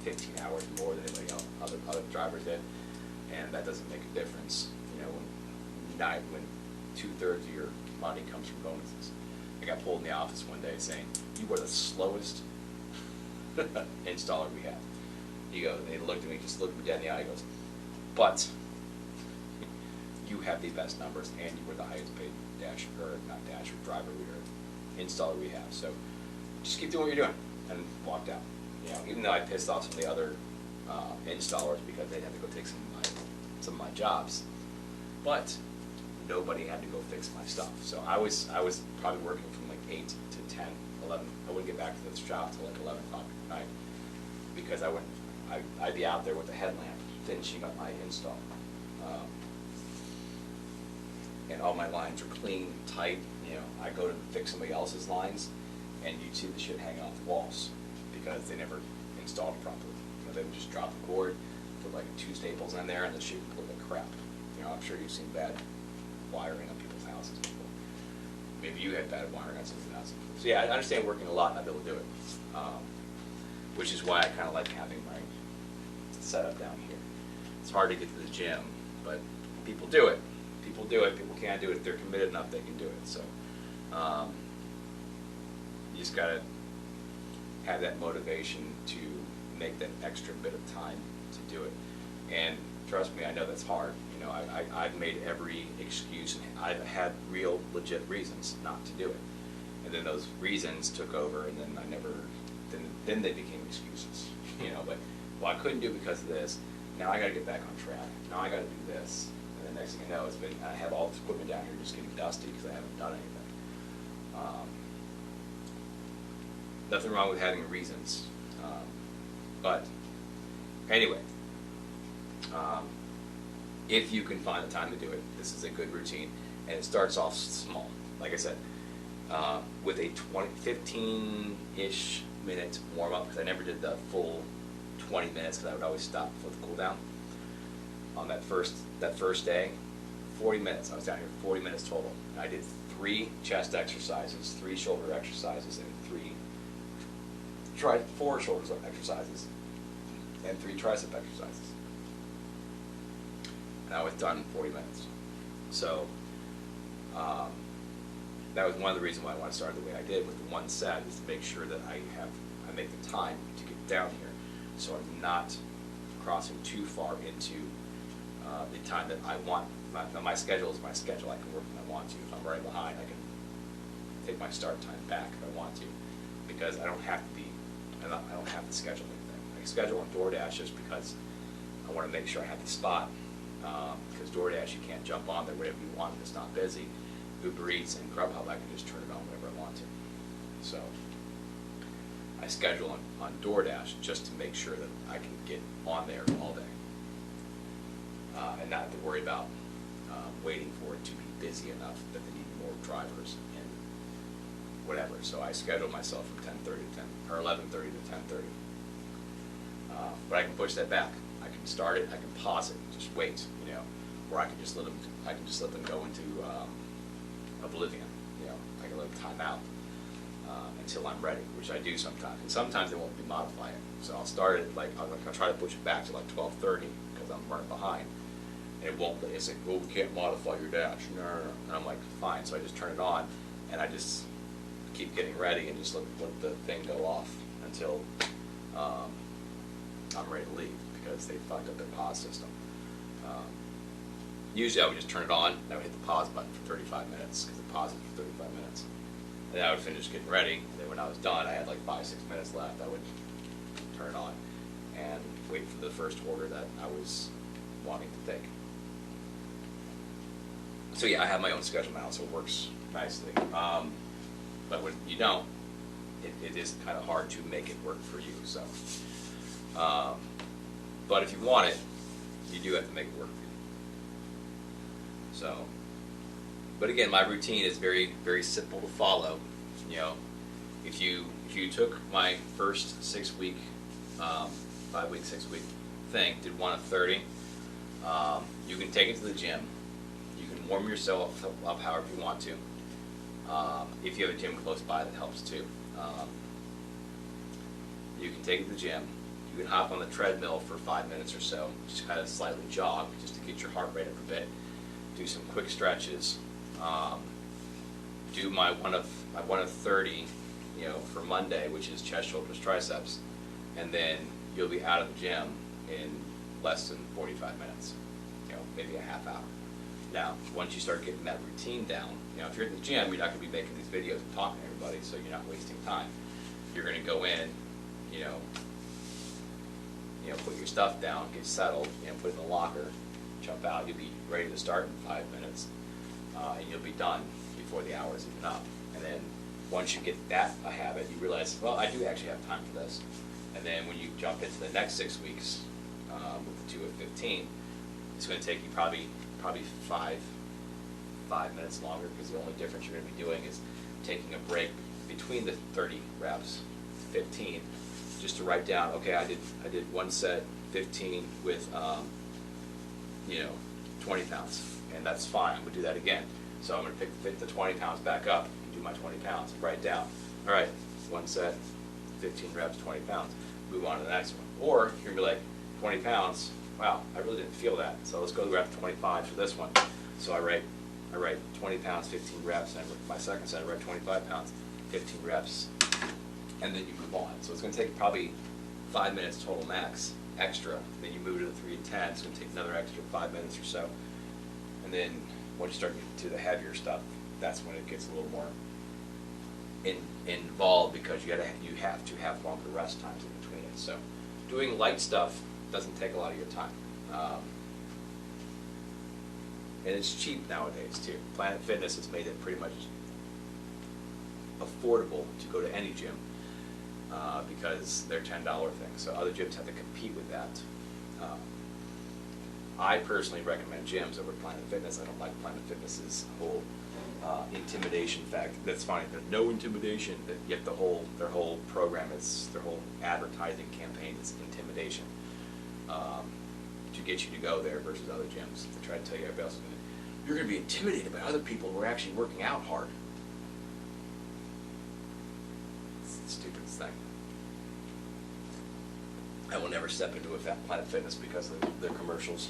15 hours more than anybody else, other drivers did, and that doesn't make a difference, when 2/3 of your money comes from bonuses. I got pulled in the office one day saying, "You are the slowest installer we have." He goes, and he looked at me, just looked me dead in the eye. He goes, "But you have the best numbers, and you were the highest paid driver installer we have. So just keep doing what you're doing." And walked out. You know, even though I pissed off some of the other installers because they had to go take some of my jobs, but nobody had to go fix my stuff. So I was probably working from like 8 to 10, 11. I wouldn't get back to this job till like 11 o'clock at night because I'd be out there with a headlamp finishing up my install. And all my lines are clean, tight. You know, I go to fix somebody else's lines, and you'd see the shit hanging off the walls because they never installed it properly. You know, they would just drop the cord, put like 2 staples in there, and the shit would look like crap. You know, I'm sure you've seen bad wiring on people's houses before. Maybe you had bad wiring on somebody's house. So yeah, I understand working a lot and not be able to do it, which is why I kind of like having my setup down here. It's hard to get to the gym, but people do it. People do it. People can't do it. If they're committed enough, they can do it. So you just got to have that motivation to make that extra bit of time to do it. And trust me, I know that's hard. You know, I've made every excuse, and I've had real, legit reasons not to do it. And then those reasons took over, and then then they became excuses. You know, but, well, I couldn't do it because of this. Now I got to get back on track. Now I got to do this. And the next thing I know, I have all this equipment down here just getting dusty because I haven't done anything. Nothing wrong with having reasons. But anyway, if you can find the time to do it, this is a good routine. And it starts off small. Like I said, with a 15-ish minute warm-up, because I never did the full 20 minutes because I would always stop for the cool down. On that first day, 40 minutes. I was down here 40 minutes total. And I did 3 chest exercises, 3 shoulder exercises, and 4 shoulder exercises, and 3 tricep exercises. And I was done in 40 minutes. So that was one of the reasons why I wanted to start the way I did with the 1 set, is to make sure that I make the time to get down here, so I'm not crossing too far into the time that I want. My schedule is my schedule. I can work when I want to. If I'm right behind, I can take my start time back if I want to, because I don't have to schedule anything. I schedule on DoorDash just because I want to make sure I have the spot. Because DoorDash, you can't jump on there whenever you want if it's not busy. Uber Eats and Grubhub, I can just turn it on whenever I want to. So I schedule on DoorDash just to make sure that I can get on there all day. And not have to worry about waiting for it to be busy enough that they need more drivers and whatever. So I schedule myself from 10:30 to 10 or 11:30 to 10:30. But I can push that back. I can start it. I can pause it. Just wait. You know, or I can just let them go into oblivion. You know, I can let them time out until I'm ready, which I do sometimes. And sometimes they won't be modifying. So I'll start it I'll try to push it back to like 12:30 because I'm running behind. And it won't. It's like, well, we can't modify your dash. No. And I'm like, fine. So I just turn it on, and I just keep getting ready and just let the thing go off until I'm ready to leave, because they fucked up their pause system. Usually I would just turn it on, and I would hit the pause button for 35 minutes, because it pauses for 35 minutes. And then I would finish getting ready, and then when I was done, I had like 5-6 minutes left, I would turn it on and wait for the first order that I was wanting to take. So yeah, I have my own schedule now, so it works nicely. But when you don't, it is kind of hard to make it work for you. So, but if you want it, you do have to make it work for you. So, but again, my routine is very, very simple to follow. You know, if you took my first 6-week, 5-week, 6-week thing, did 1 of 30, you can take it to the gym. You can warm yourself up however you want to. If you have a gym close by, that helps too. You can take it to the gym. You can hop on the treadmill for 5 minutes or so, just kind of slightly jog, just to get your heart rate up a bit. Do some quick stretches. Do my 1 of I want a 30, for Monday, which is chest, shoulders, triceps, and then you'll be out of the gym in less than 45 minutes, maybe a half hour. Now, once you start getting that routine down, if you're at the gym, you're not going to be making these videos and talking to everybody, so you're not wasting time. You're going to go in, put your stuff down, get settled, put it in the locker, jump out. You'll be ready to start in 5 minutes, and you'll be done before the hour is even up. And then once you get that a habit, you realize, well, I do actually have time for this. And then when you jump into the next 6 weeks with the 2 of 15, it's going to take you probably 5 minutes longer, because the only difference you're going to be doing is taking a break between the 30 reps, 15, just to write down, okay, I did one set, 15 with 20 pounds, and that's fine. I'm going to do that again. So I'm going to pick the 20 pounds back up and do my 20 pounds, write down, all right, one set, 15 reps, 20 pounds, move on to the next one. Or you're going to be like, 20 pounds, wow, I really didn't feel that, so let's go to rep 25 for this one. So I write 20 pounds, 15 reps, and my second set I write 25 pounds, 15 reps, and then you move on. So it's going to take probably 5 minutes total max extra. Then you move to the 3 and 10, it's going to take another extra 5 minutes or so. And then once you start getting to the heavier stuff, that's when it gets a little more involved, because you have to have longer rest times in between it. So doing light stuff doesn't take a lot of your time. And it's cheap nowadays too. Planet Fitness has made it pretty much affordable to go to any gym, because they're $10 things. So other gyms have to compete with that. I personally recommend gyms over Planet Fitness. I don't like Planet Fitness's whole intimidation fact. That's funny. There's no intimidation, yet their whole program is, their whole advertising campaign is intimidation, to get you to go there versus other gyms. They try to tell you everybody else is you're going to be intimidated by other people who are actually working out hard. It's the stupidest thing. I will never step into a Planet Fitness because of their commercials.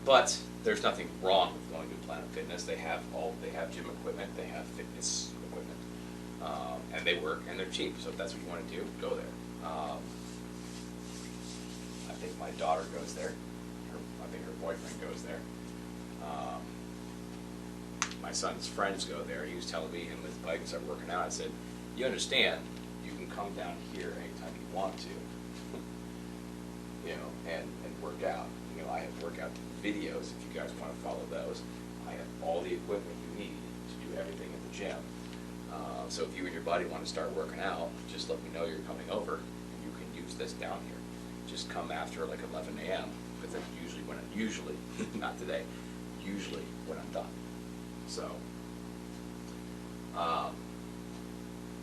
But there's nothing wrong with going to Planet Fitness. They have gym equipment, they have fitness equipment, and they work and they're cheap. So if that's what you want to do, go there. I think my daughter goes there. I think her boyfriend goes there. My son's friends go there. He was telling me, and with his bike and start working out. I said, you understand, you can come down here anytime you want to, and work out. I have workout videos if you guys want to follow those. I have all the equipment you need to do everything at the gym. So if you and your buddy want to start working out, just let me know you're coming over, and you can use this down here. Just come after like 11 a.m. because that's usually not today, usually when I'm done. So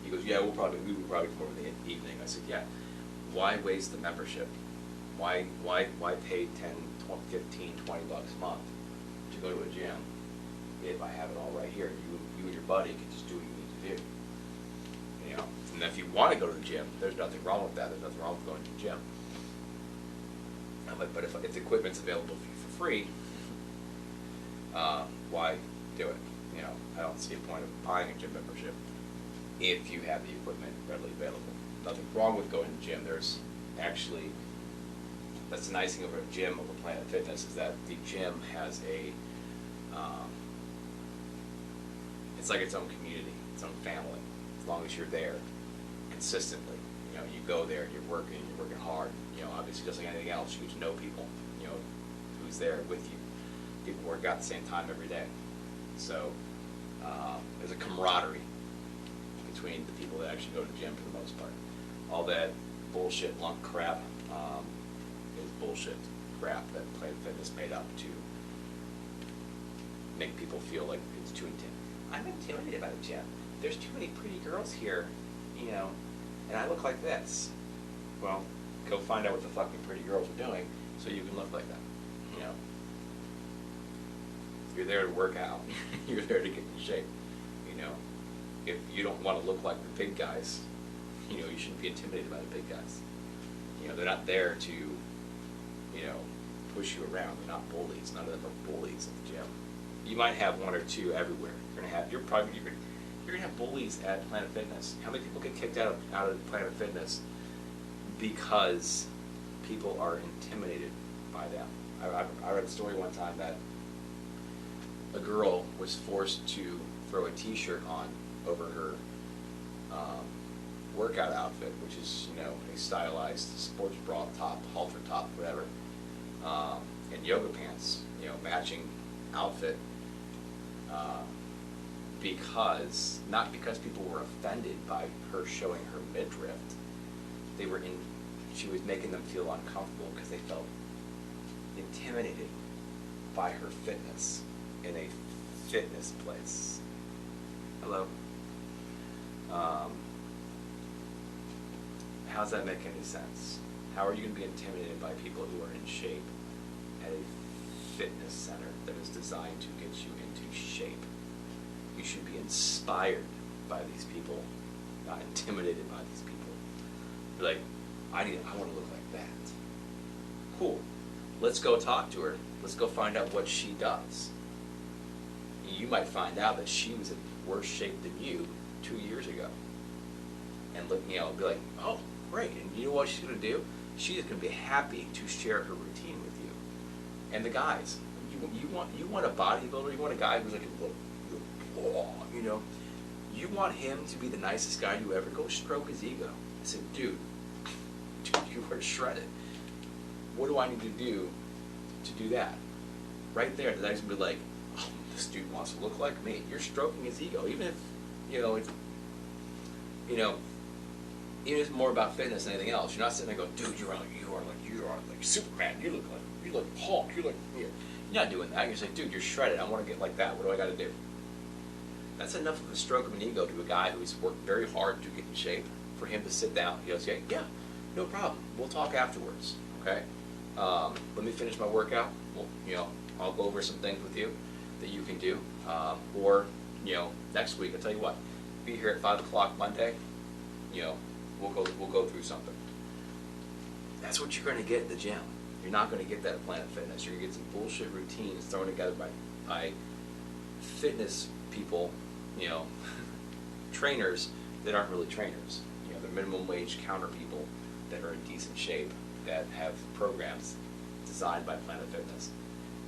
he goes, yeah, we would probably go in the evening. I said, yeah. Why waste the membership? Why pay 10, 15, 20 bucks a month to go to a gym if I have it all right here? You and your buddy can just do what you need to do. And if you want to go to the gym, there's nothing wrong with that. There's nothing wrong with going to the gym. But if the equipment's available for free, why do it? I don't see a point of buying a gym membership if you have the equipment readily available. Nothing wrong with going to the gym. There's actually, that's the nice thing over a gym over Planet Fitness, is that the gym has it's like its own community, its own family, as long as you're there consistently. You go there, you're working hard. Obviously, just like anything else, you get to know people, who's there with you. People work out at the same time every day. So there's a camaraderie between the people that actually go to the gym for the most part. All that bullshit lunk crap is bullshit crap that Planet Fitness made up to make people feel like it's too intimidating. I'm intimidated by the gym. There's too many pretty girls here, and I look like this. Well, go find out what the fucking pretty girls are doing so you can look like that. You're there to work out. You're there to get in shape. If you don't want to look like the big guys, you shouldn't be intimidated by the big guys. They're not there to, push you around. They're not bullies. None of them are bullies at the gym. You might have one or two everywhere. You're gonna have bullies at Planet Fitness. How many people get kicked out of Planet Fitness because people are intimidated by them? I read a story one time that a girl was forced to throw a T-shirt on over her workout outfit, which is, you know, a stylized sports bra top, halter top, whatever, and yoga pants, you know, matching outfit, not because people were offended by her showing her midriff. She was making them feel uncomfortable because they felt intimidated by her fitness in a fitness place. Hello? How does that make any sense? How are you going to be intimidated by people who are in shape at a fitness center that is designed to get you into shape? You should be inspired by these people, not intimidated by these people. You're like, I want to look like that. Cool. Let's go talk to her. Let's go find out what she does. You might find out that she was in worse shape than you 2 years ago. And look, you know, be like, oh, great. And you know what she's going to do? She's going to be happy to share her routine with you. And the guys, you want a bodybuilder, you want a guy who's like, you know, you want him to be the nicest guy you ever. Go stroke his ego. I said, dude, you are shredded. What do I need to do that? Right there, the guy's gonna be like, oh, this dude wants to look like me. You're stroking his ego, even if, even if it's more about fitness than anything else. You're not sitting there going, dude, you are like Superman. You look like Hulk. You're not doing that. You're saying, dude, you're shredded. I want to get like that. What do I got to do? That's enough of a stroke of an ego to a guy who's worked very hard to get in shape. For him to sit down, he goes, yeah, no problem. We'll talk afterwards. Okay. Let me finish my workout. Well, I'll go over some things with you that you can do. Or next week, I'll tell you what. Be here at 5 o'clock Monday. We'll go through something. That's what you're going to get at the gym. You're not going to get that at Planet Fitness. You're going to get some bullshit routines thrown together by fitness people, trainers that aren't really trainers. They're minimum wage counter people that are in decent shape that have programs designed by Planet Fitness.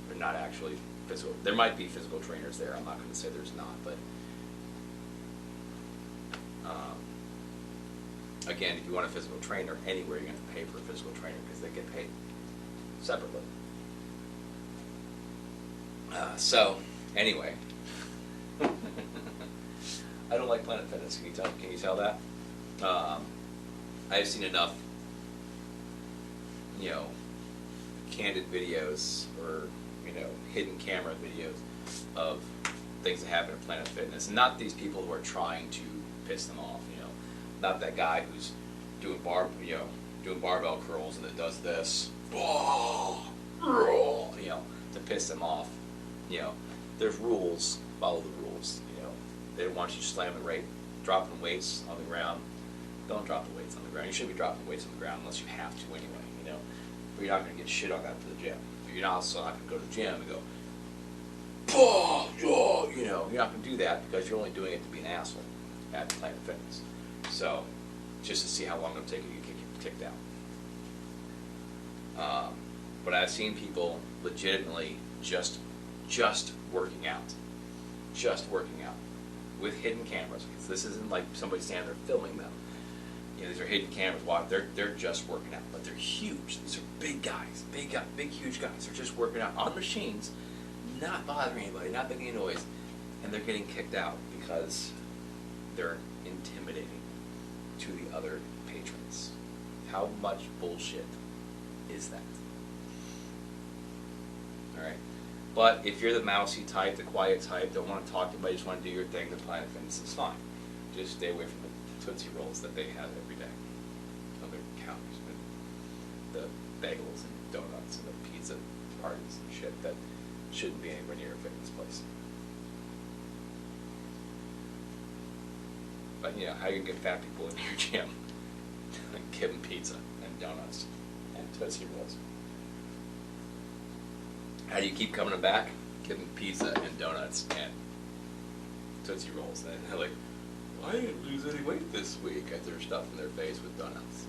They're not actually physical. There might be physical trainers there. I'm not going to say there's not, but again, if you want a physical trainer anywhere, you're going to pay for a physical trainer because they get paid separately. So anyway, I don't like Planet Fitness. Can you tell that? I've seen enough, candid videos or hidden camera videos of things that happen at Planet Fitness, and not these people who are trying to piss them off. Not that guy who's doing barbell curls and then does this, to piss them off. There's rules. Follow the rules. They don't want you slamming dropping weights on the ground. Don't drop the weights on the ground. You shouldn't be dropping weights on the ground unless you have to anyway. But you're not going to get shit on that for the gym. You're also not going to go to the gym and go, you're not going to do that because you're only doing it to be an asshole at Planet Fitness. So, just to see how long it'll take you to get kicked out. But I've seen people legitimately just working out. Just working out. With hidden cameras. Because this isn't like somebody standing there filming them. These are hidden cameras. They're just working out. But they're huge. These are big guys. Big, huge guys. They're just working out on machines, not bothering anybody, not making any noise. And they're getting kicked out because they're intimidating to the other patrons. How much bullshit is that? Alright? But if you're the mousy type, the quiet type, don't want to talk to anybody, just want to do your thing, the Planet Fitness is fine. Just stay away from the Tootsie Rolls that they have every day. On their counters, the bagels and donuts and the pizza parties and shit that shouldn't be anywhere near a fitness place. But how you can get fat people in your gym? Give them pizza and donuts and Tootsie Rolls. How do you keep coming back? give them pizza and donuts and Tootsie Rolls, and they're like, "I didn't lose any weight this week," as they're stuffing their face with donuts.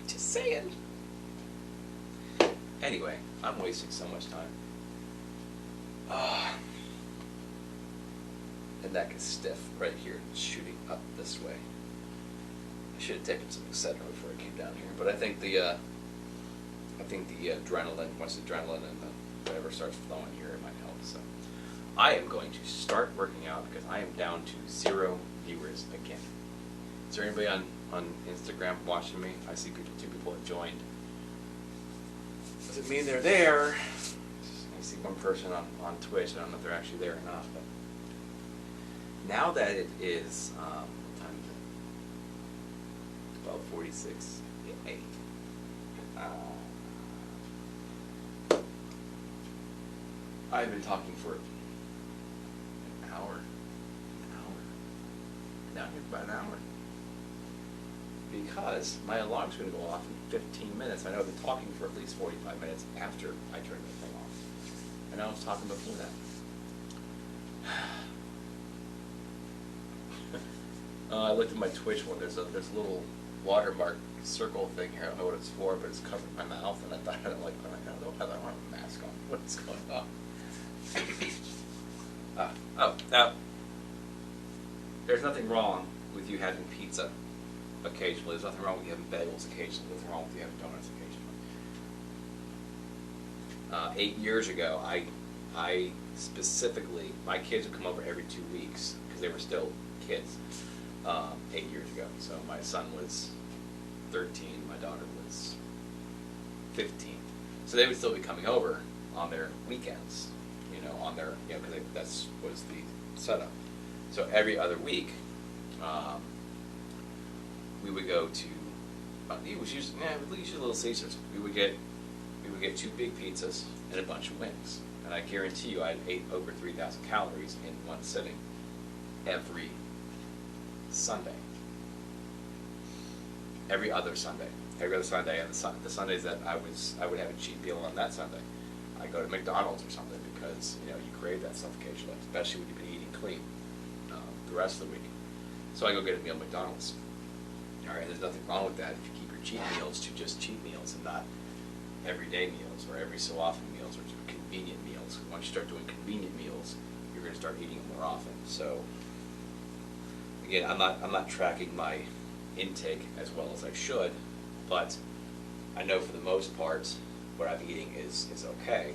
Just saying. Anyway, I'm wasting so much time. And neck is stiff right here, shooting up this way. I should have taken some Excedrin before I came down here, but I think the adrenaline, once the adrenaline and the whatever starts flowing here, it might help. So I am going to start working out because I am down to 0 viewers again. Is there anybody on Instagram watching me? I see two people have joined. Doesn't mean they're there. I see one person on Twitch. I don't know if they're actually there or not. But now that it is, what time is it? 12:46. 8. I've been talking for an hour. Down here for about an hour. Because my alarm's going to go off in 15 minutes. I know I've been talking for at least 45 minutes after I turn the thing off. And I was talking before that. I looked at my Twitch one. There's a little watermark circle thing here. I don't know what it's for, but it's covering my mouth. And I thought, I don't have a mask on. What's going on? There's nothing wrong with you having pizza occasionally. There's nothing wrong with you having bagels occasionally. There's nothing wrong with you having donuts occasionally. 8 years ago, I specifically, my kids would come over every 2 weeks because they were still kids 8 years ago. So my son was 13, my daughter was 15. So they would still be coming over on their weekends, on their, because that's was the setup. So every other week, we would go to, it was usually Little Caesars. We would get 2 big pizzas and a bunch of wings. And I guarantee you I ate over 3,000 calories in one sitting every Sunday. Every other Sunday. And the Sundays that I would have a cheat meal on that Sunday. I go to McDonald's or something because, you crave that stuff occasionally, especially when you've been eating clean the rest of the week. So I go get a meal at McDonald's. All right, there's nothing wrong with that if you keep your cheat meals to just cheat meals and not everyday meals or every so often meals or convenient meals. Once you start doing convenient meals, you're going to start eating them more often. So again, I'm not tracking my intake as well as I should, but I know for the most part what I'm eating is okay.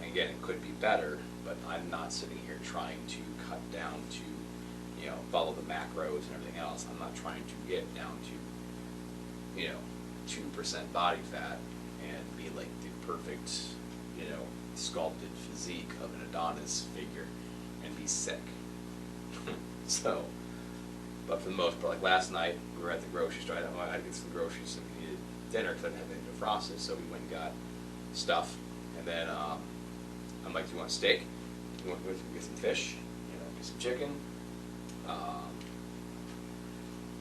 And again, it could be better, but I'm not sitting here trying to cut down to follow the macros and everything else. I'm not trying to get down to 2% body fat and be like the perfect sculpted physique of an Adonis figure and be sick. So, but for the most part, like last night, we were at the grocery store. I had to get some groceries and we needed dinner because I didn't have anything defrosted, so we went and got stuff. And then I'm like, "Do you want steak? Do you want to get some fish? Get some chicken?"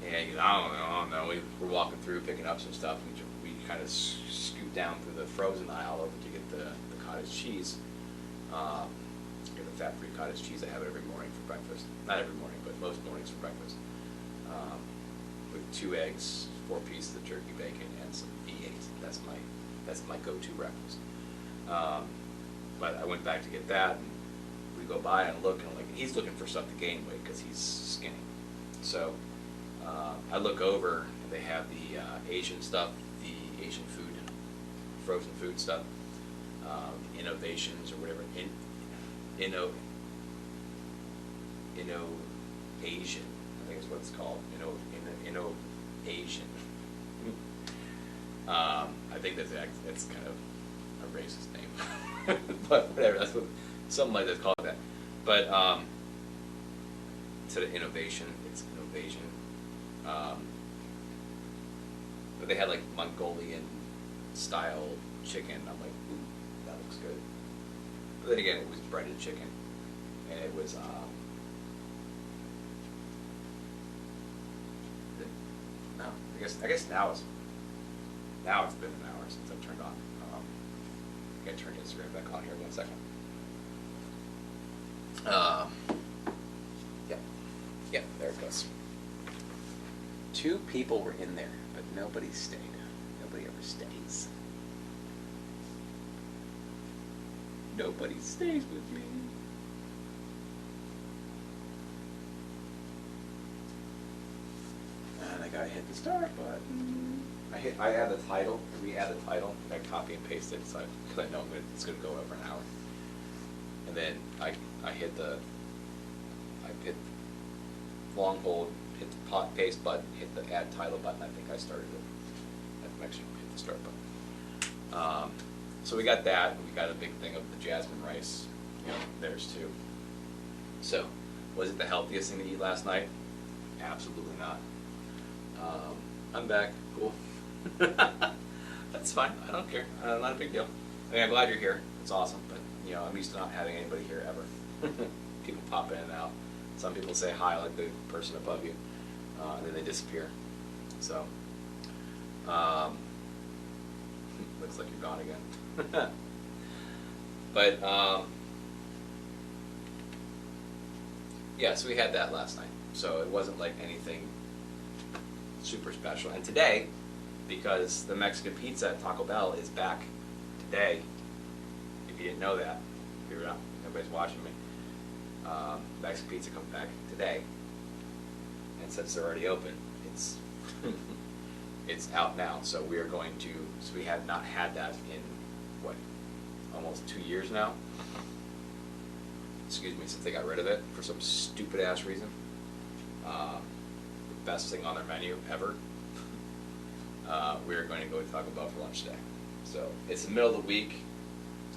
And I don't know. We were walking through, picking up some stuff. We kind of scoot down through the frozen aisle over to get the cottage cheese. Get the fat-free cottage cheese. I have it every morning for breakfast. Not every morning, but most mornings for breakfast. With 2 eggs, 4 pieces of turkey bacon, and some V8. That's my go-to breakfast. But I went back to get that, and we go by and look, and I'm like, he's looking for stuff to gain weight because he's skinny. So I look over, and they have the Asian stuff, the Asian food, frozen food stuff, innovations or whatever, Asian, I think is what it's called, Asian. I think that's kind of a racist name, but whatever. That's what something like that's called that. But instead of innovation, it's innovation. But they had like Mongolian style chicken. I'm like, ooh, that looks good. But then again, it was breaded chicken, and it was no. I guess now it's been an hour since I've turned on. Gotta turn Instagram back on here 1 second. Yep, there it goes. 2 people were in there, but nobody stayed. Nobody ever stays. Nobody stays with me. And I gotta hit the start button. I add the title. We add the title. I copy and paste it, so because I know it's gonna go over an hour. And then I hit long hold, hit the paste button, hit the add title button. I think I started it. I actually hit the start button. So we got that. We got a big thing of the jasmine rice. You know, there's 2. So, was it the healthiest thing to eat last night? Absolutely not. I'm back. Cool. That's fine. I don't care. Not a big deal. I mean, I'm glad you're here. It's awesome. But, you know, I'm used to not having anybody here ever. People pop in and out. Some people say hi, like the person above you, and then they disappear. So, looks like you're gone again. But, yeah, so we had that last night. So it wasn't like anything super special. And today, because the Mexican pizza at Taco Bell is back today, if you didn't know that, figure it out, everybody's watching me. Mexican pizza comes back today, and since they're already open, it's it's out now. So we are going to. So we have not had that in what, almost 2 years now. Excuse me, since they got rid of it for some stupid ass reason. The best thing on their menu ever. We are going to go to Taco Bell for lunch today. So it's the middle of the week,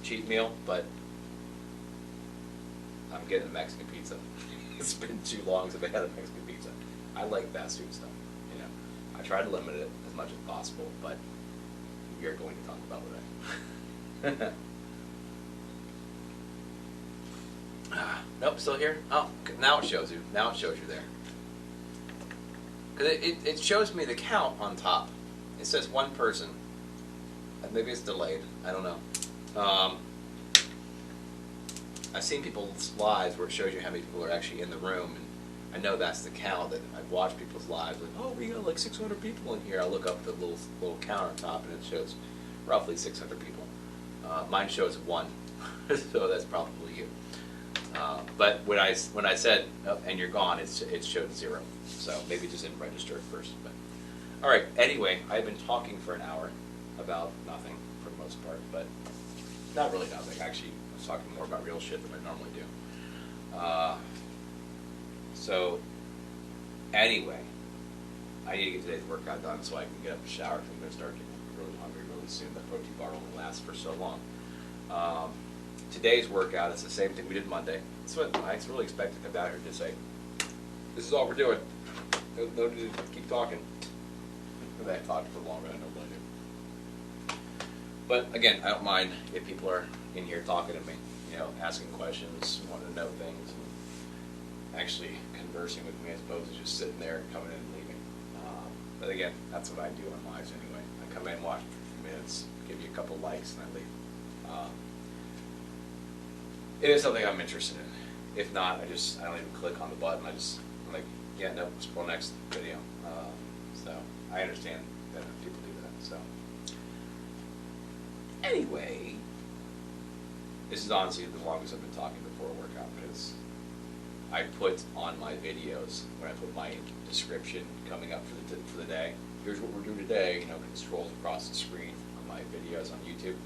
cheat meal, but I'm getting a Mexican pizza. It's been too long since I've had a Mexican pizza. I like fast food stuff, you know. I try to limit it as much as possible, but we are going to Taco Bell today. Nope, still here? Oh, now it shows you. Now it shows you there. Because it shows me the count on top. It says 1 person. Maybe it's delayed. I don't know. I've seen people's lives where it shows you how many people are actually in the room, and I know that's the count. That I've watched people's lives, like, oh, we got like 600 people in here. I look up the little count on top, and it shows roughly 600 people. Mine shows 1, so that's probably you. But when I said, oh, and you're gone, it showed 0. So maybe it just didn't register at first. But all right. Anyway, I've been talking for an hour about nothing for the most part, but not really nothing. Actually, I was talking more about real shit than I normally do. So anyway, I need to get today's workout done so I can get up and shower. I'm going to start getting really hungry really soon. The protein bar only lasts for so long. Today's workout is the same thing we did Monday. That's what I really expected to come down here to say, this is all we're doing. No need to keep talking. I talked for longer than I normally do. But again, I don't mind if people are in here talking to me, you know, asking questions, wanting to know things, and actually conversing with me as opposed to just sitting there and coming in and leaving. But again, that's what I do on lives anyway. I come in, watch for a few minutes, give you a couple likes, and I leave. It is something I'm interested in. If not, I don't even click on the button. I'm like, yeah, no, scroll next video. So I understand that people do that. So anyway, this is honestly the longest I've been talking before a workout because I put on my videos when I put my description coming up for the day. Here's what we're doing today. You know, it scrolls across the screen on my videos on YouTube.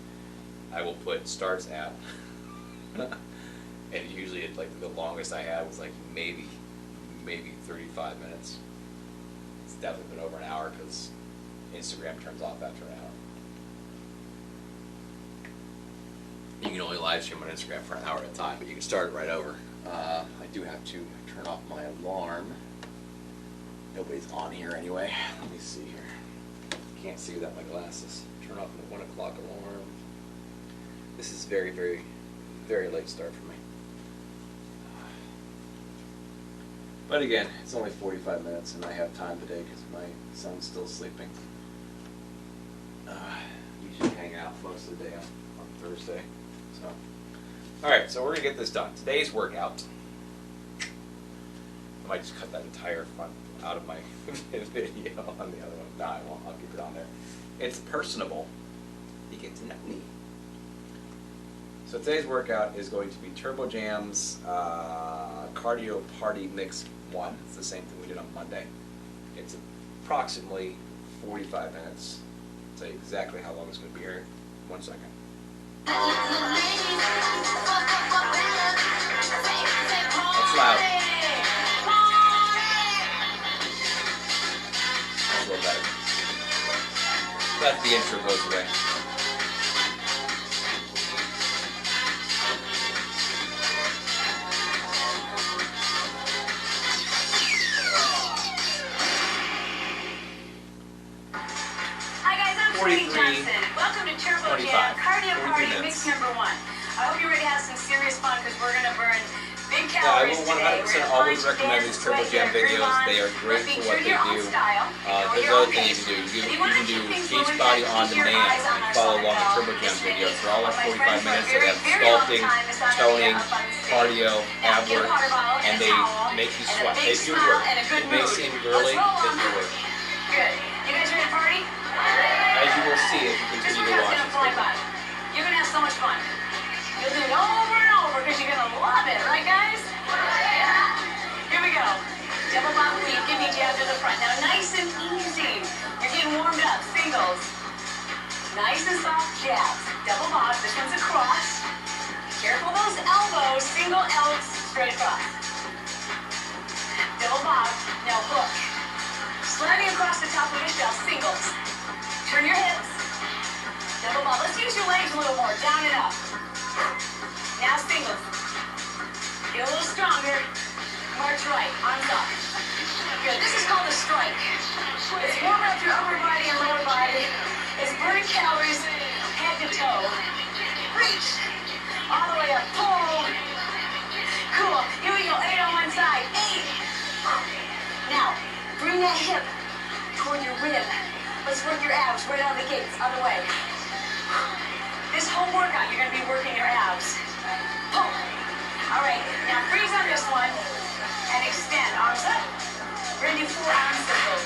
I will put starts at. And usually it's like the longest I had was like maybe 35 minutes. It's definitely been over an hour because Instagram turns off after an hour. You can only live stream on Instagram for an hour at a time, but you can start it right over. I do have to turn off my alarm. Nobody's on here anyway. Let me see here. Can't see without my glasses. Turn off the 1 o'clock alarm. This is very, very, very late start for me. But again, it's only 45 minutes and I have time today because my son's still sleeping. Usually hang out most of the day on Thursday. So, all right, so we're gonna get this done. Today's workout. I might just cut that entire front out of my video on the other one. No, I won't. I'll keep it on there. It's personable. You get to know me. So today's workout is going to be Turbo Jam's Cardio Party Mix 1. It's the same thing we did on Monday. It's approximately 45 minutes. I'll tell you exactly how long it's going to be here. 1 second. It's loud. That's a little better. Let the intro goes away. Welcome to Turbo Jam Cardio Party Mix number 1. I hope you're ready to have some serious fun because we're going to burn big calories today. I will 100% always recommend these Turbo Jam videos. They are great for what they do. There's other things you can do. You can do Beachbody on demand and follow along the Turbo Jam videos. They're all like 45 minutes. They have sculpting, toning, cardio, ab work, and they make you sweat. They do work. It may seem girly, they do work. Good. You guys ready to party? As you will see if you continue to watch this video. You're going to have so much fun. You'll do it over and over because you're going to love it, right guys? Here we go. Double bottom weave, give me a jab to the front. Now nice and easy. You're getting warmed up. Singles. Nice and soft jabs. Double bob, this one's across. Careful those elbows. Single L's straight across. Double bob. Now hook. Sliding across the top of your shell. Singles. Turn your hips. Double ball. Let's use your legs a little more. Down and up. Now singles. Get a little stronger. March right. Arms up. Good. This is called a strike. It's warming up your upper body and lower body. It's burning calories head to toe. Reach. All the way up. Pull. Cool. Here we go. 8 on one side. 8. Now, bring that hip toward your rib. Let's work your abs right out of the gates, other way. This whole workout, you're going to be working your abs. Pull. All right, now freeze on this one and extend. Arms up. We're going to do 4 arm circles.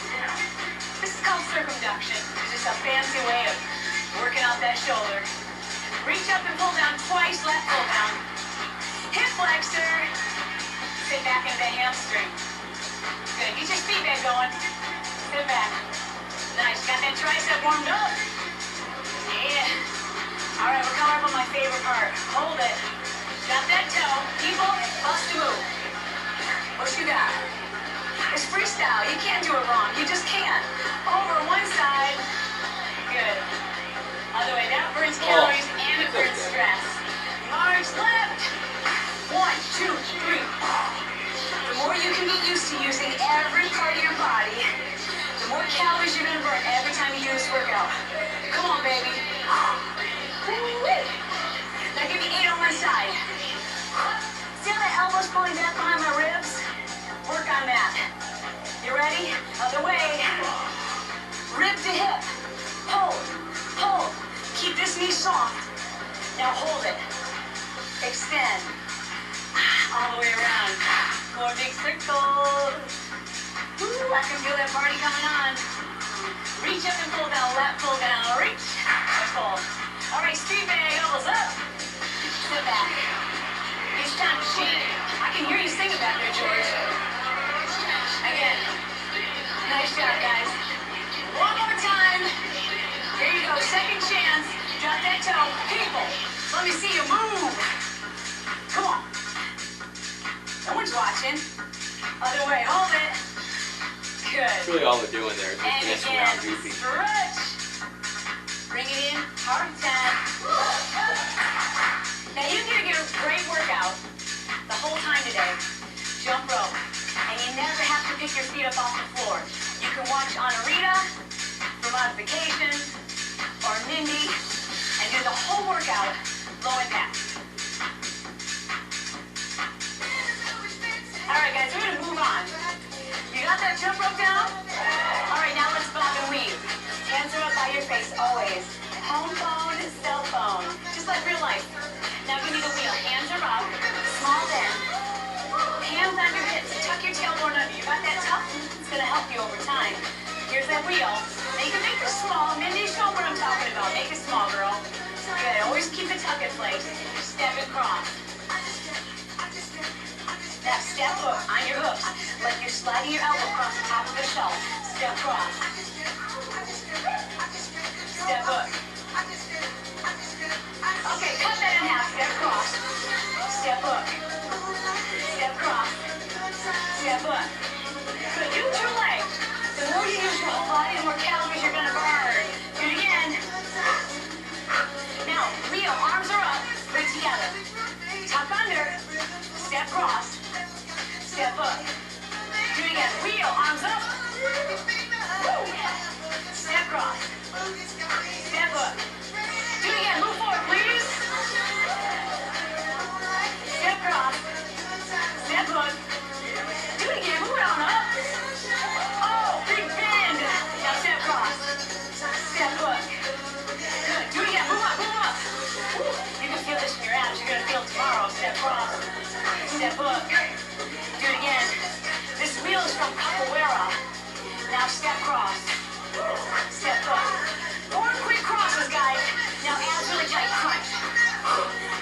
This is called circumduction. It's just a fancy way of working out that shoulder. Reach up and pull down twice, left pull down. Hip flexor. Sit back into the hamstring. Good. Get your speed bag going. Sit back. Nice. Got that tricep warmed up? Yeah. All right, we're coming up on my favorite part. Hold it. Got that toe. People, bust a move. What you got? It's freestyle. You can't do it wrong. You just can't. Over one side. Good. Other way. That burns calories and it burns stress. March left. 1, 2, 3. The more you can get used to using every part of your body, the more calories you're going to burn every time you do this workout. Come on, baby. Now give me 8 on one side. See how the elbow's pulling back behind my ribs? Work on that. You ready? Other way. Rib to hip. Hold. Hold. Keep this knee soft. Now hold it. Extend. All the way around. More big circles. Ooh, I can feel that party coming on. Reach up and pull down, left pull down, reach, and pull. All right, speed bag, elbows up. Sit back. It's time to shake. I can hear you singing back there, George. Again. Nice job, guys. One more time. Here you go, second chance. Drop that toe. People, let me see you move. Come on. No one's watching. Other way, hold it. Good. That's really all they're doing there. And Just dancing again, around goofy. stretch. Bring it in, hard 10. Now you're going to get a great workout the whole time today. Jump rope. And you never have to pick your feet up off the floor. You can watch Anarita for modification or Mindy and do the whole workout low impact. All right, guys, we're going to move on. You got that jump rope down? All right, now let's bob and weave. Hands are up by your face, always. Home phone, cell phone. Just just like real life. Now give me the wheel. Hands are up. Small bend. Hands on your hips. Tuck your tailbone under. You got that tuck? It's going to help you over time. Here's that wheel. Now you can make it small. Mindy, show what I'm talking about. Make it small, girl. Good. Always keep the tuck in place. Step across. Now step hook on your hooks. Like you're sliding your elbow across the top of the shelf. Step cross. Step hook. Okay, cut that in half. Step cross. Step hook. Step cross. Step hook. Good. Use your legs. The more you use your body, the more calories you're going to burn. Do it again. Now, wheel. Arms are up. Put it together. Tuck under. Step cross. Step up. Do it again. Wheel. Arms up. Woo. Step cross. Step up. Do it again. Move forward, please. Step cross. Step hook. Do it again. Move it on up. Oh, big bend. Now step cross. Step hook. Good. Do it again. Move up. Move up. Woo. You can feel this in your abs. You're going to feel it tomorrow. Step cross. Step hook. Do it again. This wheel is from capoeira. Now step cross. Step hook. 4 quick crosses, guys. Now abs really tight. Crunch.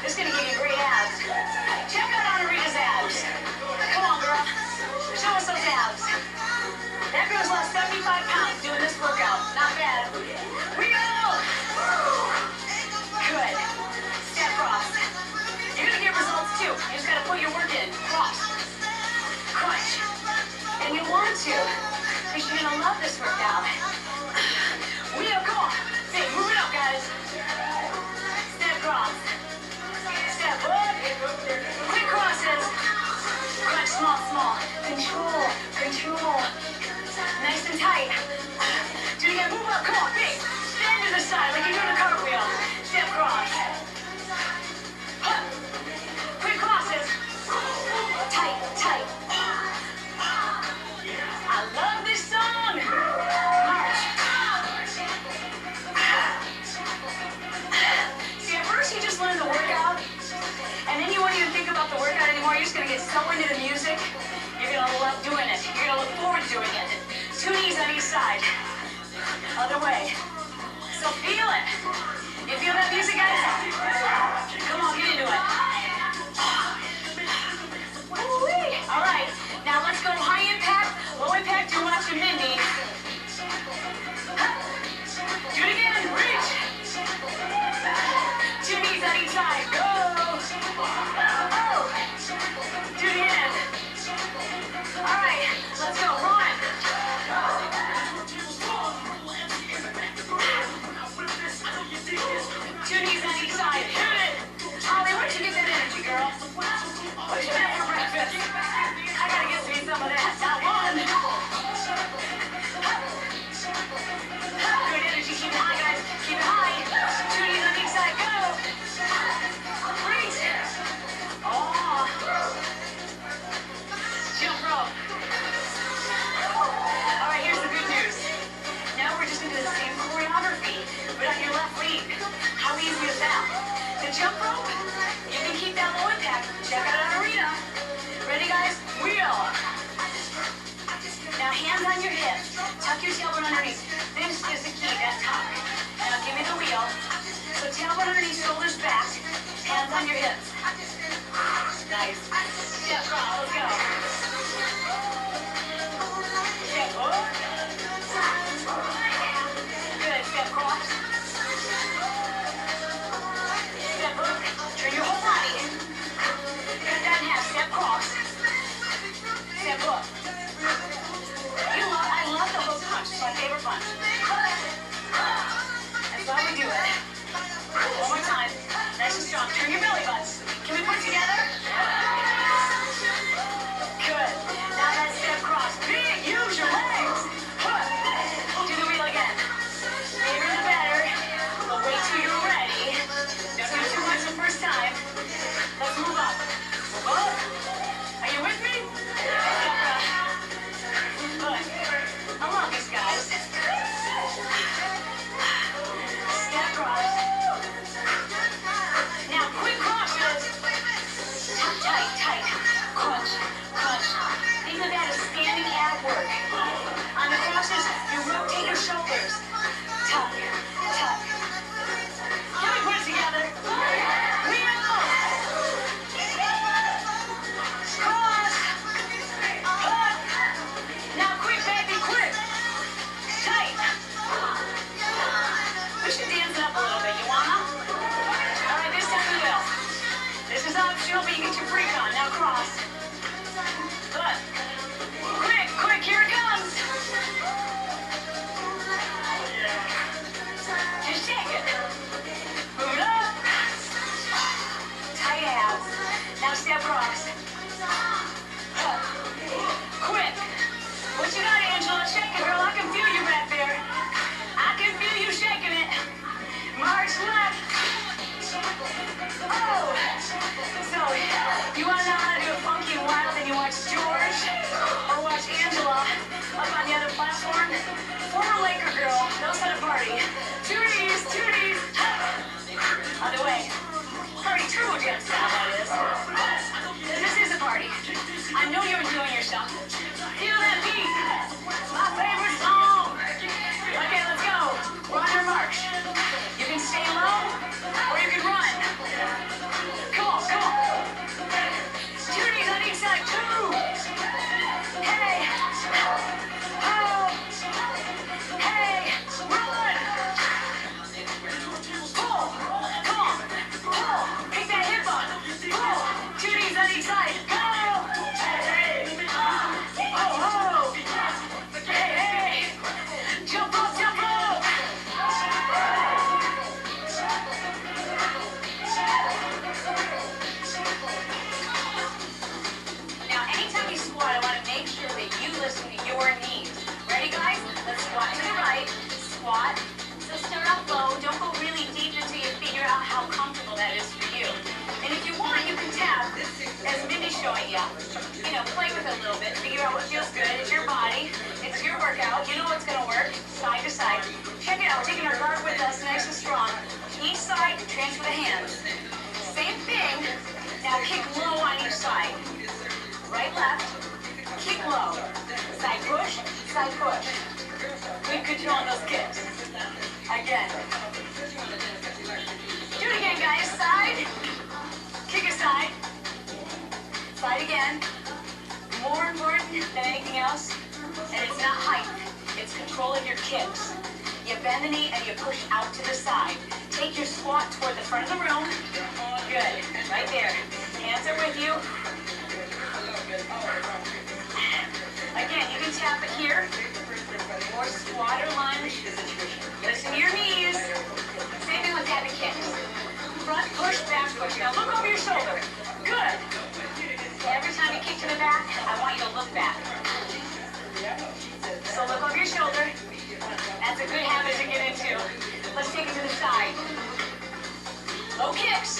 This is going to give you great abs. Check out Anarita's abs. Come on, girl. Show us those abs. That girl's lost 75 pounds doing this workout. Not bad. Wheel! Good. Step cross. You're going to get results, too. You just got to put your work in. Cross. Crunch. And you want to, because you're going to love this workout. Wheel, come on. Hey, move it up, guys. Step cross. Step up. Quick crosses. Crunch, small, small. Control, control. Nice and tight. Do it again. Move up. Come on, big. Stand to the side like you're doing a cartwheel. Step cross. Huh. Quick crosses. Tight, tight. I love this song. March. See, at first you just learn the workout, and then you won't even think about the workout anymore. You're just going to get so into the music, you're going to love doing it. You're going to look forward to doing it. 2 knees on each side. Other way. So feel it. You feel that music, guys? Come on, get into it. Woo-wee. All right. Now let's go high impact, low impact. You're watching Mindy. Do it again. Reach. 2 knees on each side. Go. Oh. Do it again. All right. Let's go. Run. 2 knees on each side. Hit it. Holly, where'd you get that energy, girl? What'd you have for breakfast? I gotta get me some of that. Not one. Good energy. Keep it high, guys. Keep it high. 2 knees on each side. Go. Breathe. Oh. Jump rope. All right, here's the good news. Now we're just gonna do the same choreography, but on your left leg. How easy is that? The jump rope, you can keep that low impact. Check out Anarita. Ready, guys? Wheel. Now hands on your hips. Tuck your tailbone underneath. This is the key, that tuck. Now give me the wheel. So tailbone underneath, shoulders back. Hands on your hips. Nice. Step cross, let's go. Step up. Good, step cross. Step hook. Turn your whole body. Cut that in half. Step cross. Step hook. I love the hook punch. It's my favorite punch. That's why we do it. One more time. Nice and strong. Turn your belly butts. Can we put it together? Good. Now that step cross. Big. Use your legs. Hook. Do the wheel again. Bigger the better. But wait till you're ready. Don't do too much the first time. Let's move up. Move up. Are you with me? Good. I love these guys. Step cross. damn sad that is. This is a party. I know you're enjoying yourself. Feel that beat. My favorite song. Okay, let's go. We're on your march. You can stay low or you can run. Come on, come on. 2 knees on each side, 2. Hey. Oh. Hey. Run. Pull. Come on. Pull. Pick that hip up. Pull. 2 knees on each side. Go. Oh, oh. Hey, hey. Jump up, jump up. Now, anytime you squat, I want to make sure that you listen to your knees. Ready, guys? Let's squat to the right. Squat. So start off low. Don't go really deep until you figure out how comfortable that is for you. And if you want, you can tap, as Mindy's showing you. You know, play with it a little bit. Figure out what feels good. It's your body. It's your workout. You know what's going to work. Side to side. Check it out. We're taking our guard with us, nice and strong. Each side, transfer the hands. Same thing. Now kick low on each side. Right, left. Kick low. Side push, side push. Good control on those kicks. Again. Do it again, guys. Side. Kick aside. Side again. More important than anything else, and it's not height. It's control of your kicks. You bend the knee and you push out to the side. Take your squat toward the front of the room. Good. Right there. Hands are with you. Again, you can tap it here. Or squat or lunge. Listen to your knees. Same thing with heavy kicks. Front push, back push. Now look over your shoulder. Good. Every time you kick to the back, I want you to look back. So look over your shoulder. That's a good habit to get into. Let's take it to the side. Low kicks.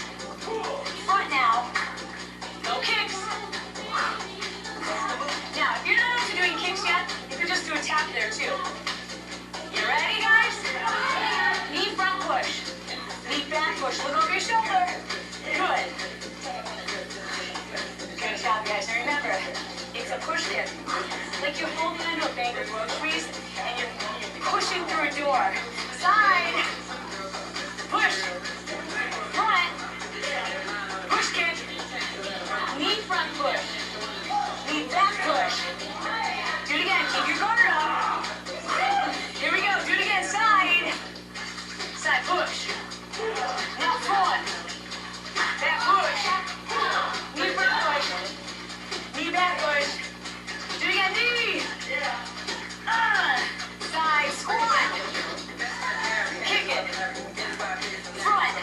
Front now. Low kicks. Now, if you're not also doing kicks yet, you can just do a tap there too. You ready, guys? Knee front push. Knee back push. Look over your shoulder. Good. Good job, guys. And remember, it's a push kick. Like you're holding onto a bag of groceries and you're pushing through a door. Side. Push. Front. Push kick. Knee front push. Knee back push. Do it again. Keep your guard up. Here we go. Do it again. Side. Side push. Now front. Back push. Knee front push. Knee back push. Do it again. Knee. Side squat. Kick it. Front.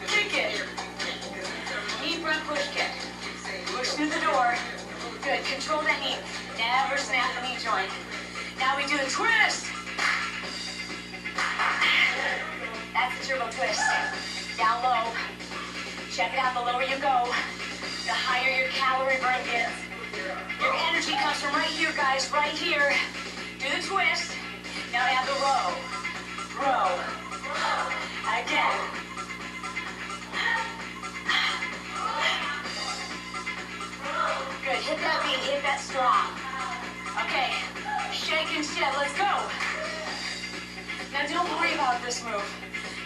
Kick it. Knee front push kick. Push through the door. Good. Control that knee. Never snap the knee joint. Now we do the twist. That's the turbo twist. Down low. Check it out. The lower you go, the higher your calorie burn gets. Your energy comes from right here, guys. Right here. Do the twist. Now add the row. Row. Again. Good. Hit that beat. Hit that strong. Okay. Shake and shed. Let's go. Now don't worry about this move.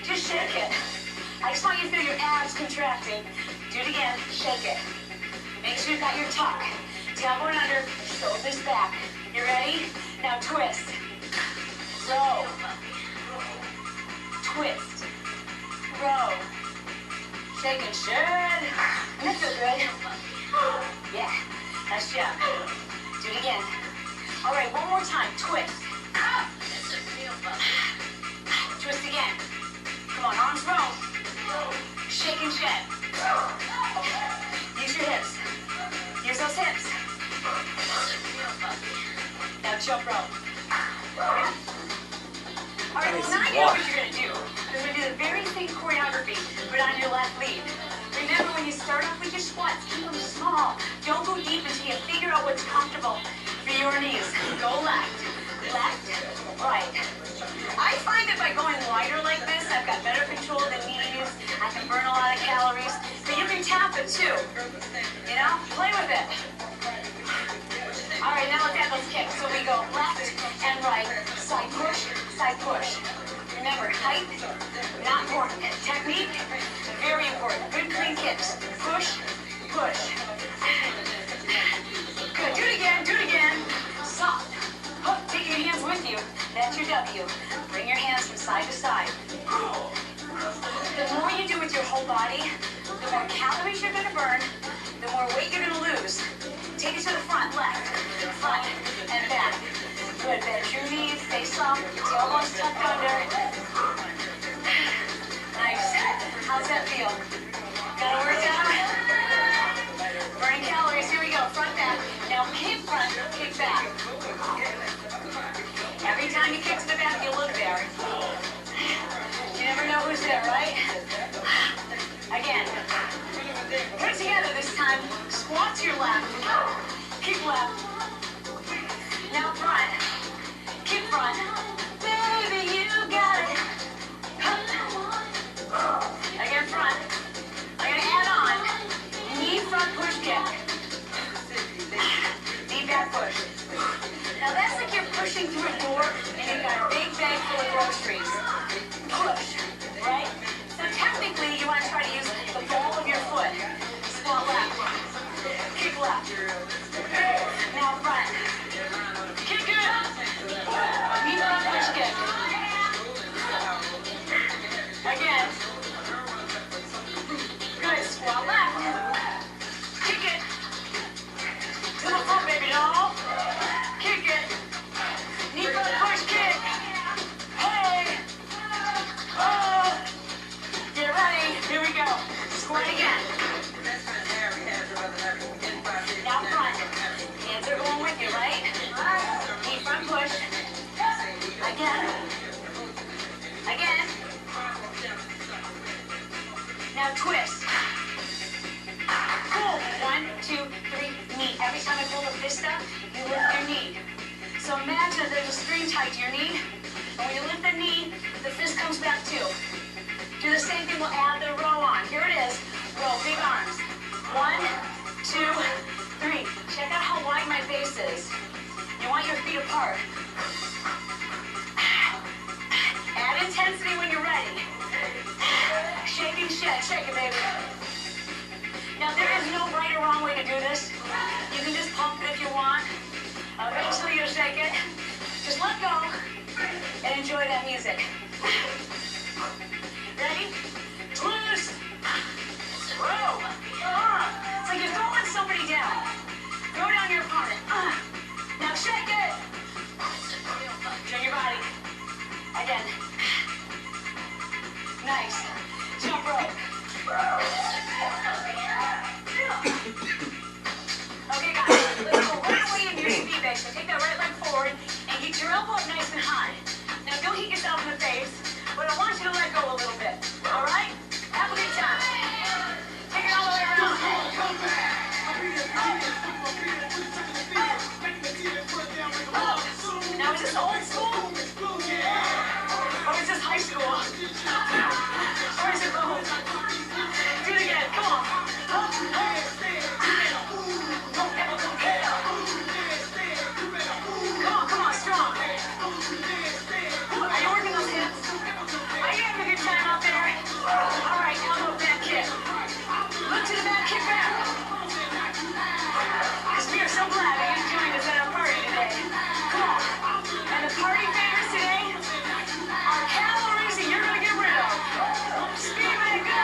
Just shake it. I just want you to feel your abs contracting. Do it again. Shake it. Make sure you've got your tuck. Tailbone under. Shoulders back. You ready? Now twist. Row. Twist. Row. Shake and shed. That feel good. Yeah. Nice job. Do it again. All right, one more time. Twist. Twist again. Come on, arms row. Shake and shed. Use your hips. Use those hips. Now jump rope. All right, well, now you know what you're going to do. You're going to do the very same choreography, but on your left lead. Remember, when you start off with your squats, keep them small. Don't go deep until you figure out what's comfortable for your knees. Go left. left, right. I find that by going wider like this, I've got better control of the knees. I can burn a lot of calories. But you can tap it too. You know, play with it. All right, now let's add those kicks. So we go left and right, side push, side push. Remember, height, not important. Technique, very important. Good clean kicks. Push, push. Good, do it again, do it again. Soft. Hook, take your hands with you. That's your W. Bring your hands from side to side. The more you do with your whole body, the more calories you're going to burn, the more weight you're going to lose. Take it to the front, left, front, and back. Good, bend your knees, face up, tailbones tucked under. Nice. How's that feel? Gotta work out? Burning calories, here we go, front, back. Now kick front, kick back. Every time you kick to the back, you look there. You never know who's there, right? Again. Put it together this time. Squat to your left. Kick left. Now front. Kick front. Baby, you got it. Again, front. I'm going to add on. Knee front push kick. Knee back push. Now that's like you're pushing through a door and you've got a big bag full of groceries. Push, right? So technically you want to try to use the ball of your foot. Squat left. Kick left. Now front. Kick good. Knee front push kick. Again. Good. Squat left. Kick it. To the front, baby doll. Kick it. Knee front push kick. Hey. Oh. Get ready. Here we go. Squat again. Now front. Hands are going with you, right? Knee front push. Again. Again. Now twist. Pull. 1, 2, 3, knee. Every time I pull the fist up, you lift your knee. So imagine that there's a string tied to your knee. And when you lift the knee, the fist comes back too. Do the same thing, we'll add the row on. Here it is. Row, big arms. 1, 2, 3. Check out how wide my base is. You want your feet apart. Add intensity when you're ready. Shake and shake. Shake it, baby. Now, there is no right or wrong way to do this. You can just pump it if you want. Eventually, you'll shake it. Just let go and enjoy that music. Ready? Twist. Row. It's like you're throwing somebody down. Throw down your opponent. Now shake it. Shake your body. Again. Nice. Jump rope. Okay, guys. Let's go right away into your speed base. So take that right leg forward and get your elbow up nice and high. Now don't hit yourself in the face, but I want you to let go a little bit. All right? Have a good time. Take it all the way around. Now is this old school? Or is this high school? Or is it both? Do it again. Come on. Come on, strong. Are you working those hips? Are you having a good time out there? All right, elbow back kick. Look to the back, kick back. Because we are so glad that you joined us at our party today. Come on. And the party favors today are calories that you're going to get rid of. Speed man, go.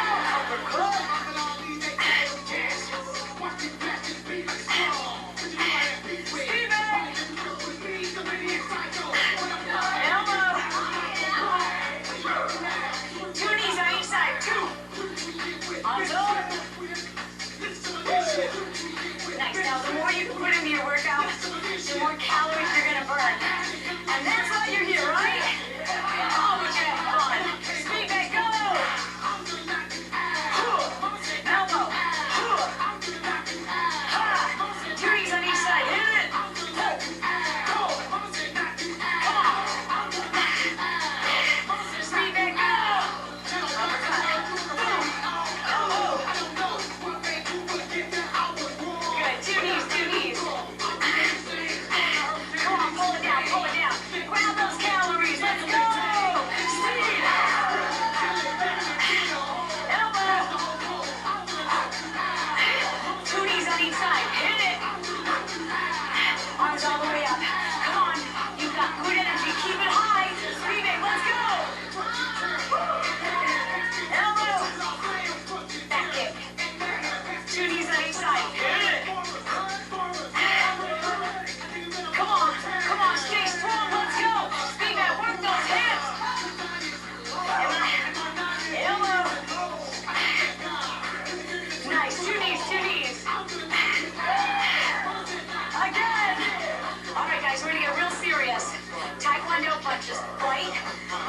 just right,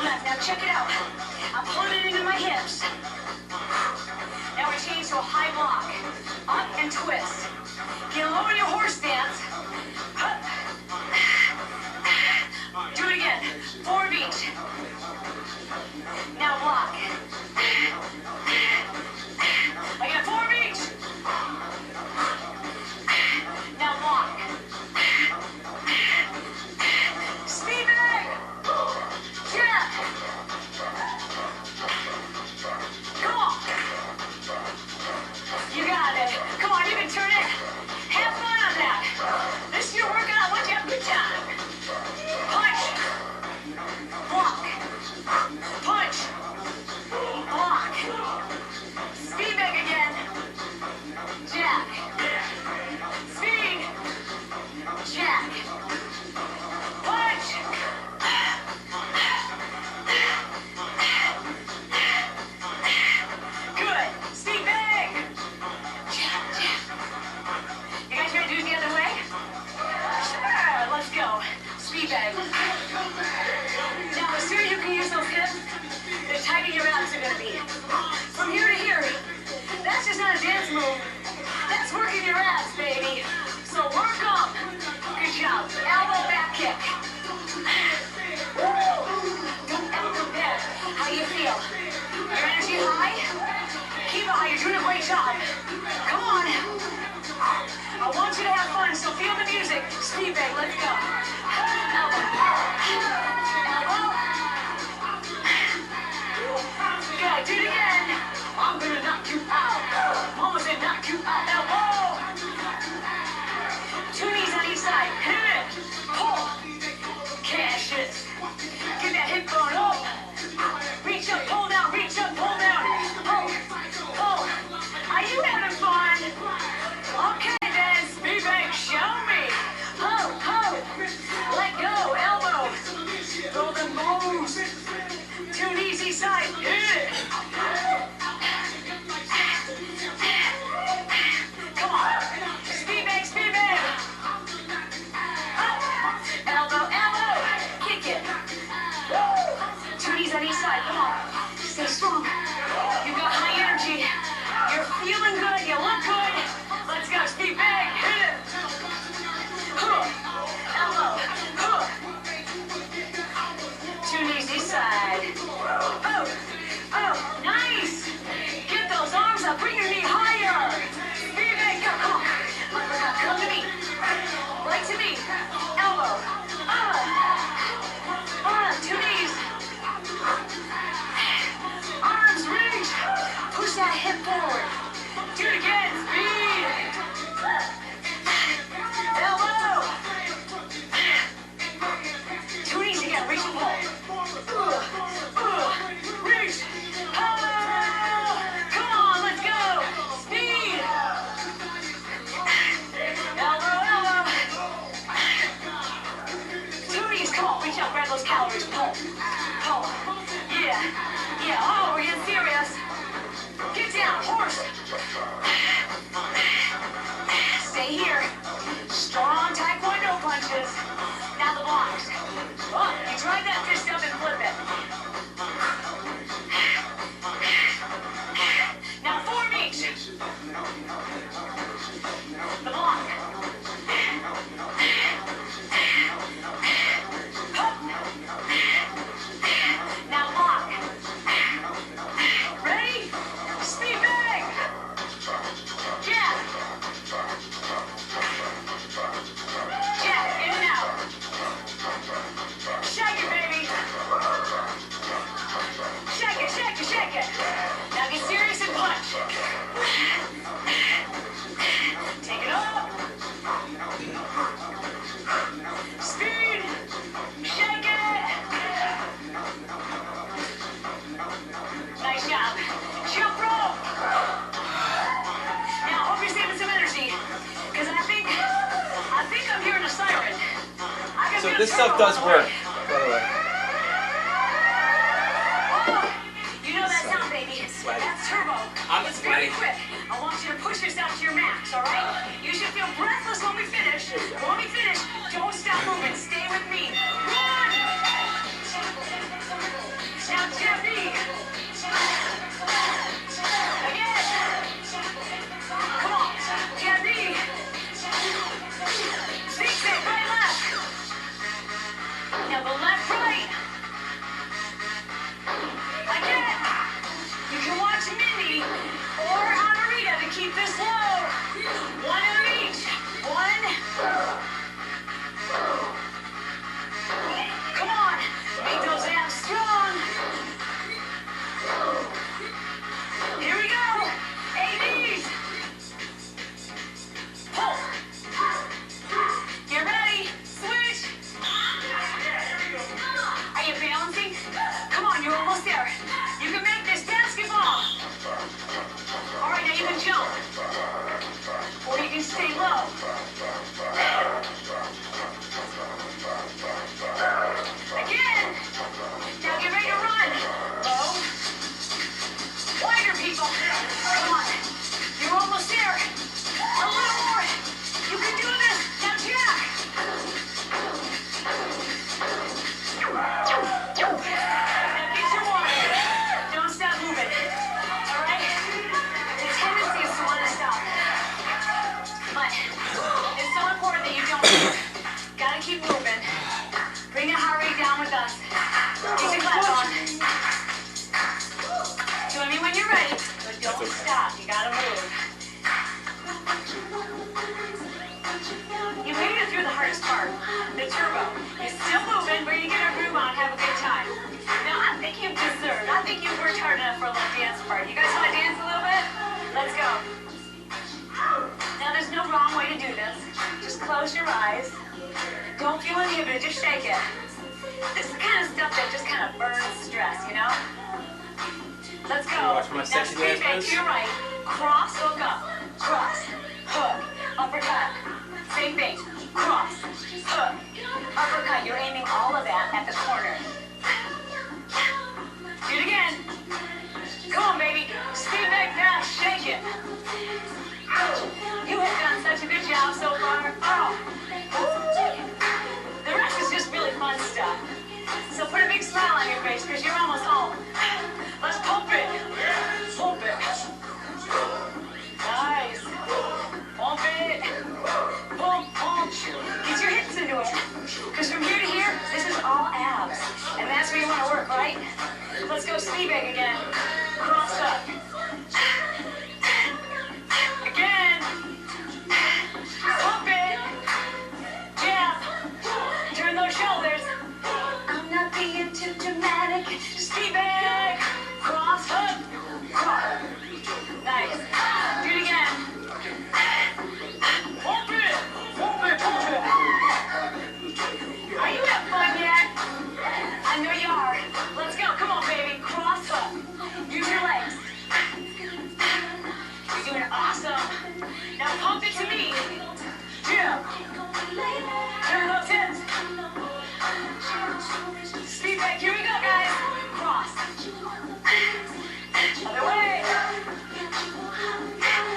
left. Now check it out. I'm pulling it into my hips. Now we change to a high block. Up and twist. Get low in your horse stance. Hup. Do it again. 4 of each. Now block. I got 4 of each. Now block. Speed bag. Yeah. Come on. You got it. Come on, you can turn it. Have fun on that. This is your workout. I want you to have a good time. Punch. Block. Punch. Block. Speed bag again. Jack. Speed. Jack. Punch. Good. Speed bag. Jack, jack. You guys ready to do it the other way? Sure. Let's go. Speed bag. Now, the sooner you can use those hips, the tighter your abs are going to be. From here to here, that's just not a dance move. That's working your abs, baby. So work them. Good job. Elbow back kick. Woo! Don't ever compare. How do you feel? Your energy high? Keep it high. You're doing a great job. Come on. I want you to have fun, so feel the music. Speed bag, let's go. Elbow. Elbow. Good. Do it again. I'm gonna knock you out. Mama said knock you out. Elbow. 2 knees on each side. Hit it. Pull. Cash it. Get that hip bone up. Reach up, pull down. Reach up, pull down. Pull. Pull. Are you having fun? Okay then. Speed bag, show me. Ho, ho. Let go. Elbow. Throw the moves. 2 knees each side. Hit it. Come on. Speed bag, speed bag. Up. Elbow, elbow. Kick it. Woo. 2 knees on each side. Come on. Stay strong. You've got high energy. You're feeling good. You look good. Let's go. Speed bag. Hit it. Huh. Elbow. Huh. 2 knees each side. Oh. Oh. Nice. Get those arms up. Bring your knee higher. Speed bag. Go. Come on. Uppercut. Come to me. Right to me. Elbow. 2 knees. Arms reach. Push that hip forward. Do it again. Speed. Elbow. 2 knees again. Reach and pull. Reach. Come on. Let's go. Speed. Elbow, elbow. 2 knees. Come on. Reach out. Grab those calories. Pull. Pull. Yeah. Yeah. Oh, we're getting serious. Get down. Horse. Stay here. Strong taekwondo punches. Now the blocks. Oh, you drive that fist up and flip it. Now 4 of each. The block. Hup. Now block. Ready? Speed bag. Jab. Jab. In and out. Shake it, baby. Shake it, shake it, shake it. Now get serious and punch. Take it up. Speed. Shake it. Nice job. Jump rope. Now, hope you're saving some energy, because I think I'm hearing a siren. So this stuff does work, by the way. Oh, you know that sound, baby. That's turbo. I'm It's very sweaty. quick. I want you to push yourself to your max, all right? You should feel breathless when we finish. When we finish, don't stop moving. Stay with me. 1, 2, keep moving. Bring the heart rate down with us. Get your class on. Join me when you're ready, but don't stop. You gotta move. You made it through the hardest part, the turbo. You're still moving, ready to get our groove on, have a good time. Now, I think you've deserved. I think you've worked hard enough for a little dance part. You guys want to dance a little bit? Let's go. Now, there's no wrong way to do this. Just close your eyes. Don't feel inhibited, just shake it. This is the kind of stuff that just kind of burns stress, you know? Let's go. Watch my sexy now, speed back dance to your right. Cross, hook up. Cross, hook, uppercut. Same thing. Cross, hook, uppercut. You're aiming all of that at the corner. Do it again. Come on, baby. Speed back now. Shake it. You have done such a good job so far. Oh. The rest is just really fun stuff. So put a big smile on your face because you're almost home. Let's pump it. Pump it. Nice. Pump it. Pump, pump. Get your hips into it. Because from here to here, this is all abs. And that's where you want to work, right? Let's go speed bag again. Cross up. Again. Pump it. Jab. Turn those shoulders. I'm not being too dramatic. Speed bag. Cross up. Cross. Nice. Do it again. Pump it. Pump it. Pump it. Are you having fun yet? I know you are. Let's go. Come on, baby. Cross up. Use your legs. You're doing awesome. Now pump it to me. Yeah. Turn those hips. Speed back. Here we go, guys. Cross. Other way.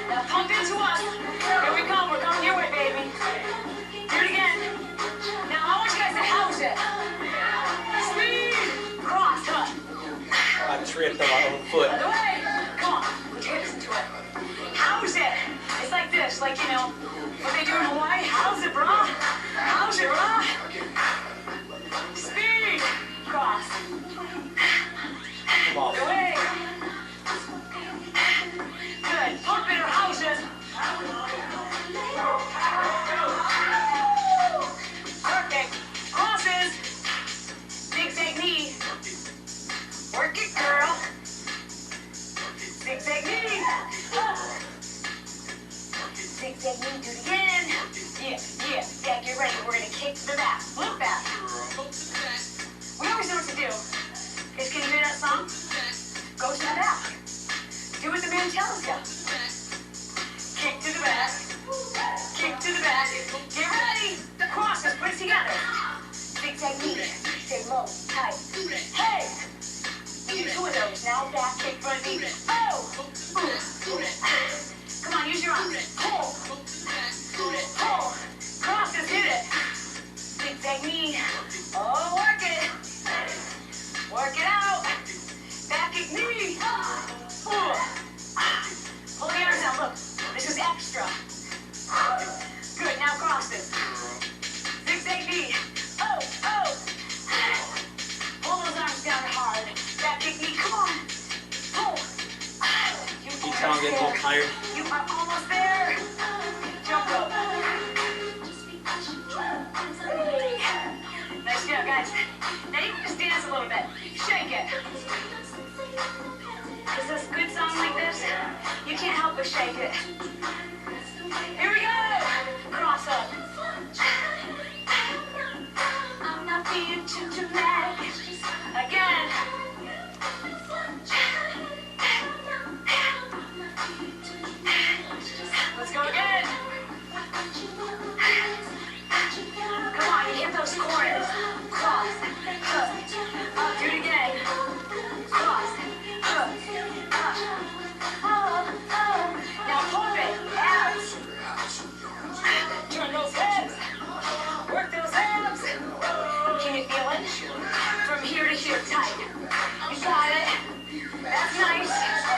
Now pump into us. Here we come. We're coming your way, baby. Do it again. Now I want you guys to house it. Speed. Cross up. I tripped on my own foot. Other way. Come on. Put your hips into it. House it. It's like this. Like, you know, what they do in Hawaii. House it, brah. House it, brah. Speed. Cross. Come on. Other way. Good. Pump it or house it. Perfect. Crosses. Zigzag knee. Work it, girl. Zigzag knee. Zigzag knee. Do it again. Yeah, yeah. Yeah, get ready. We're going to kick to the back. Look back. We always know what to do. Is can you hear that song? Go to the back. Do what the man tells you. Kick to the back. Kick to the back. Get ready. The crosses. Put it together. Zigzag knee. Stay low. Tight. Hey. Do two of those. Now back. Kick front knee. Oh. Come on. Use your arms. Pull. Pull. Crosses. Hit it. Zigzag knee. Oh, work it. Work it out. Back kick knee. Pull the arms out. Look, this is extra. Good. Now crosses. Zigzag knee. Oh, oh. Pull those arms down hard. Back kick knee. Come on. Pull. You tell I'm getting a little tired. You are almost there. Jump up. Nice job, guys. Now you can just dance a little bit. Shake it. Is this a good song like this? You can't help but shake it. Here we go. Cross up. I'm not being too dramatic. Again. Let's go again. Come on, you hit those corners. Cross. Hook. Do it again. Cross. Hook. Oh, oh. Now pump it. Abs. Turn those heads. Work those abs. Can you feel it? From here to here, tight. You got it. That's nice.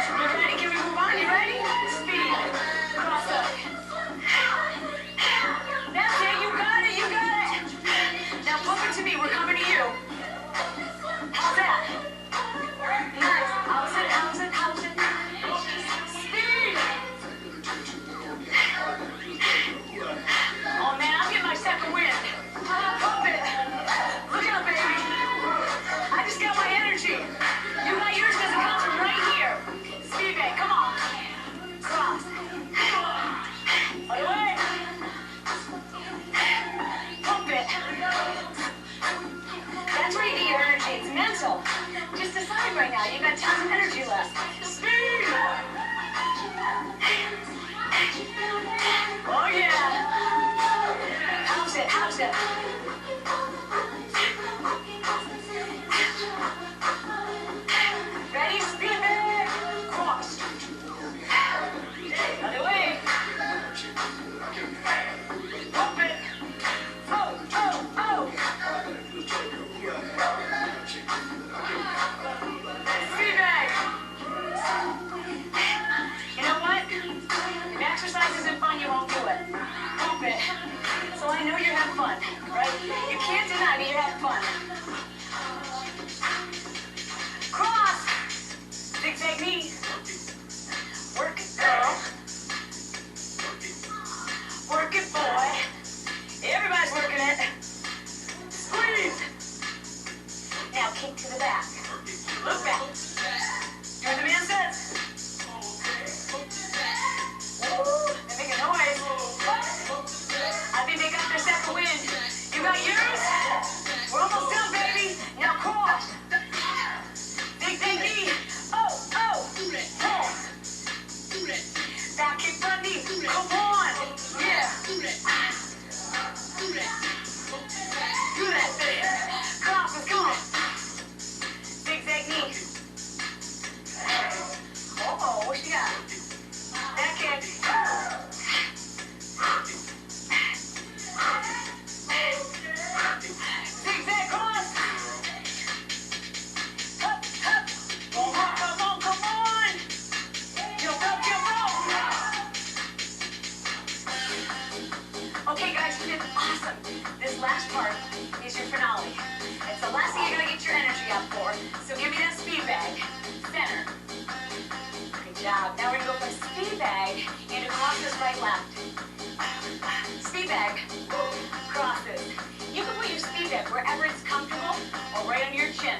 You ready? Can we move on? You ready? Speed. Cross up. That's it. You got it. You got it. mental. Just decide right now. You got tons of energy left. Speed! Oh yeah! How's it? How's it? Ready? Speed back! Cross. Other way. Pump it. Oh, oh, oh. Speed bag. You know what? If exercise isn't fun, you won't do it. Pump it. So I know you're having fun, right? You can't deny that you're having fun. Cross. Zigzag knee. Work it, girl. Work it, boy. Everybody's working it. Squeeze. Now kick to the back. Look back. Do the man sets. Woo! They're making noise. I think they got their second wind. You got yours? We're almost done, baby. Now cross. Dig, dig, dig. Oh, oh. Pull. Back kick, front knee. Come on. Yeah. Do that thing. Cross is going. Zigzag knee. Uh-oh, what you got? Back kick. Zigzag cross. Hup, hup. Come on, come on, come on. Jump up, jump up. Okay, guys, you did awesome. This last part is your finale. It's the last thing you're gonna get your energy up for. So give me that speed bag. Center. Good job. Now we're gonna go from speed bag into crosses right left. Speed bag. Crosses. You can put your speed bag wherever it's comfortable or right under your chin.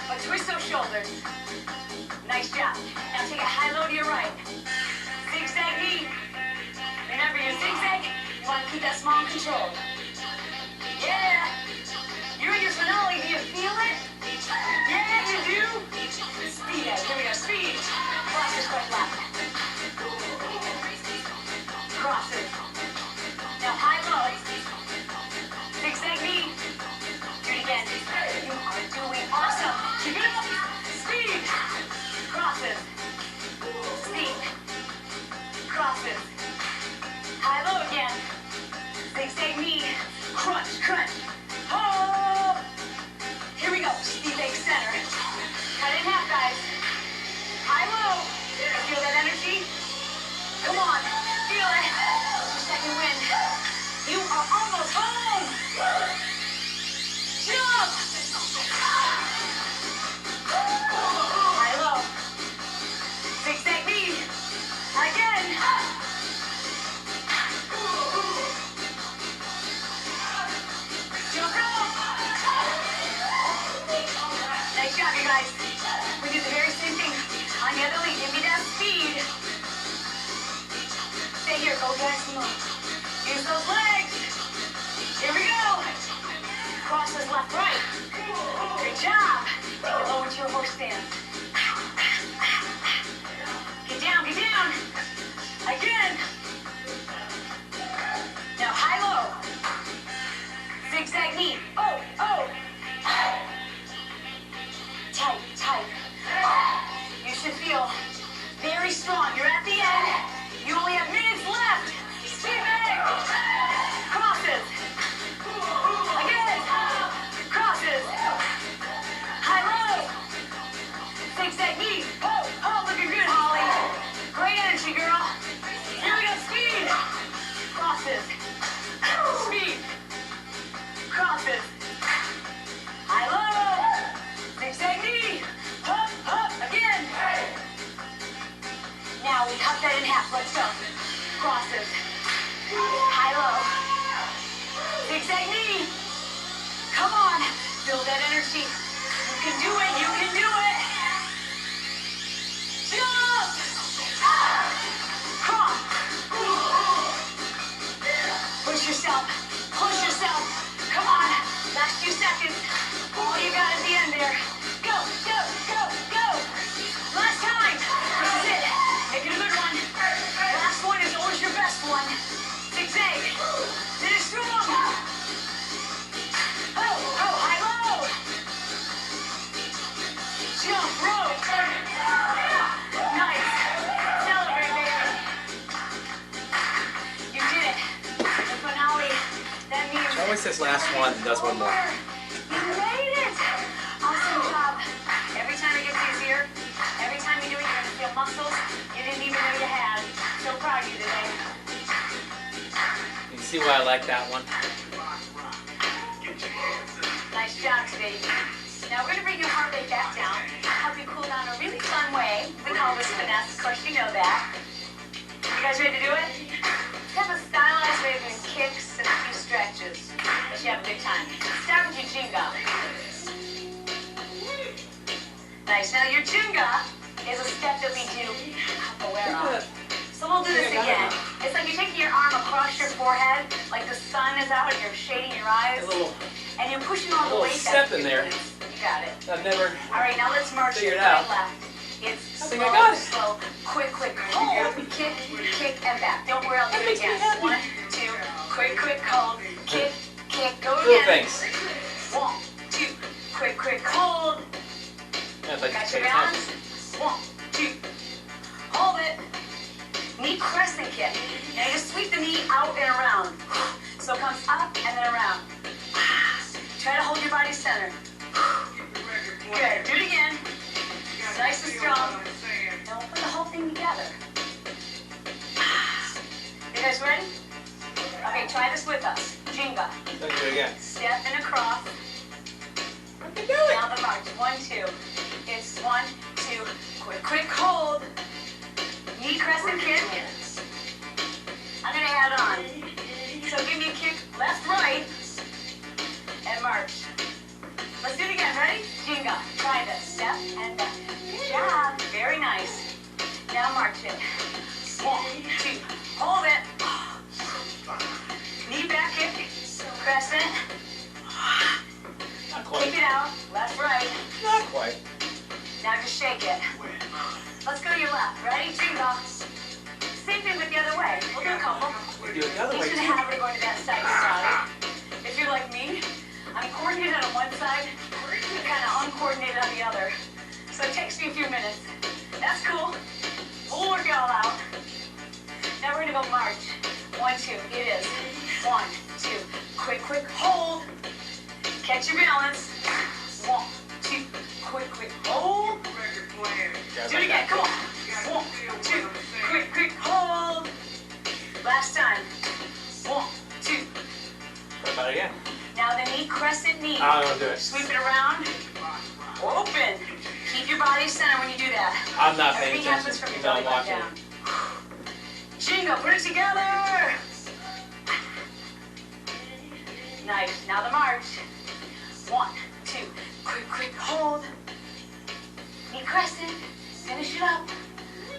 But twist those shoulders. Nice job. Now take a high low to your right. Zigzag knee. Remember your zigzag, you want to keep that small and controlled. Yeah. You're in your finale. Do you feel it? Yeah, you do. Speed out. Here we go. Speed. Crosses right left. Crosses. Now high low. Zigzag knee. Do it again. You are doing awesome. Keep it up. Speed. Crosses. Speed. Crosses. High low again. Zigzag knee. Crunch, crunch. Oh! Here we go. Speed bag center. Cut in half, guys. High low. Feel that energy? Come on. Feel it. Your second win. You are almost home. Jump. High low. Zigzag knee. Again. Jump rope. Nice job, you guys. We do the very same thing on the other leg. Give me that speed. Stay here. Go guys. Use those legs. Here we go. Crosses left, right. Good job. Take it low into your horse stance. Get down, get down. Again. Now high low. Zigzag knee. Oh, oh. Tight, tight. You should feel very strong. You're at the end. You only have minutes left. Speed bag. Crosses. Again. Crosses. High low. Zigzag knee. Oh, oh, looking good, Holly. Great energy, girl. Here we go. Speed. Crosses. Speed. Crosses. High low. Zigzag knee. Up, up, again. Now we cut that in half. Let's go. Crosses. High low. Zigzag knee. Come on. Build that energy. You can do it. You can do it. Jump. Cross. Push yourself. Push yourself. Come on. Last few seconds. All you got at the end there. this last one and does one more. You made it! Awesome job. Every time it gets easier, every time you do it, you're gonna feel muscles you didn't even know you had. So proud of you today. You see why I like that one? Nice job today. Now we're gonna bring your heart rate back down, help you cool down a really fun way. We call this finesse, of course you know that. You guys ready to do it? It's kind of a stylized way of doing kicks and a few stretches. But you have a good time. Start with your Jenga. Nice. Now your Jenga is a step that we do capoeira. So we'll do this again. It's like you're taking your arm across your forehead, like the sun is out and you're shading your eyes. And you're pushing all the weight back. Step in there. You got it. I've never. All right, now let's march Figured it it out. right left. It's I think slow, I got it. slow, quick, hold, kick, and back. Don't worry, I'll do it again. 1, 2, quick, hold, kick, go Little again. things. 1, 2, quick, hold. Yeah, if I Got just your pay balance? attention. 1, 2, hold it. Knee crescent kick. Now you just sweep the knee out and around. So it comes up and then around. Try to hold your body center. Good. Do it again. Nice and strong. Now we'll put the whole thing together. You guys ready? Okay, try this with us. Jenga. Let's do it again. Step and across. I can do it. Now the march. 1, 2. It's 1, 2. Quick, hold. Knee crescent kick. I'm gonna add on. So give me a kick left, right, and march. Let's do it again. Ready? Jenga. Try this. Step and back. Good job. Very nice. Now march it. 1, 2. Hold it. Knee back kick. Crescent. Not quite. Kick it out. Left, right. Not quite. Now just shake it. Let's go to your left. Ready? Jenga. Same thing with the other way. We'll do a couple. We do it the other way Each and a too. half are going to that side to side. If you're like me, I'm coordinated on one side, and kind of uncoordinated on the other. So it takes me a few minutes. That's cool. We'll work it all out. Now we're gonna go march. 1, 2. It is 1, 2. Quick, hold. Catch your balance. 1, 2. Quick, hold. Do it again. Come on. 1, 2. Quick, hold. Last time. 1, 2. What about it again? Now the knee, crescent knee. I don't do it. Sweep it around. Open. Keep your body center when you do that. I'm not paying Everything happens attention. from your No, belly I'm button watching. down. Jingo, put it together. Nice. Now the march. 1, 2. Quick, hold. Knee crescent. Finish it up.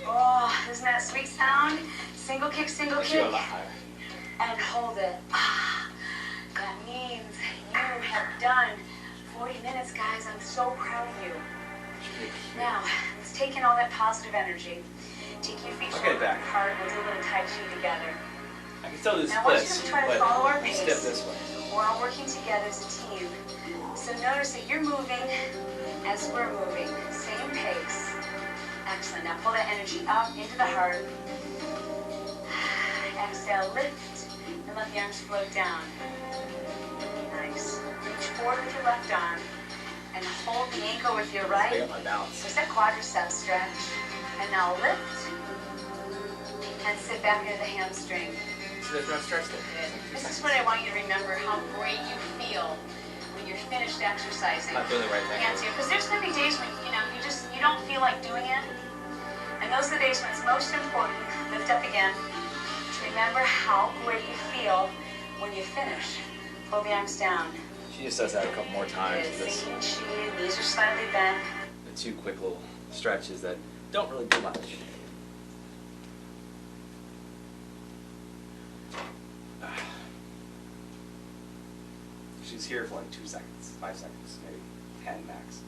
Oh, isn't that sweet sound? Single kick, I should go a lot higher. and hold it. That means you have done 40 minutes, guys. I'm so proud of you. Now, let's take in all that positive energy. Take your feet Okay, shoulder back. apart. We'll do a little Tai Chi together. I can still do Now, I want you splits, to try to but follow our pace. step this way. We're all working together as a team. So notice that you're moving as we're moving. Same pace. Excellent. Now pull that energy up into the heart. Exhale, lift, and let the arms float down. Nice. Reach forward with your left arm, and hold the ankle with your I right. got my balance. There's that quadricep stretch. And now lift, and sit back into the hamstring. So there's no stretch there. This is what I want you to remember, how great you feel when you're finished exercising. Not doing the right thing. Because there's going to be days when, you don't feel like doing it. And those are the days when it's most important. Lift up again. Remember how great you feel when you finish. Pull the arms down. She just does that a couple more times. Good. This, Sinking chi, knees are slightly bent. the 2 quick little stretches that don't really do much. She's here for like 2 seconds, 5 seconds, maybe 10 max.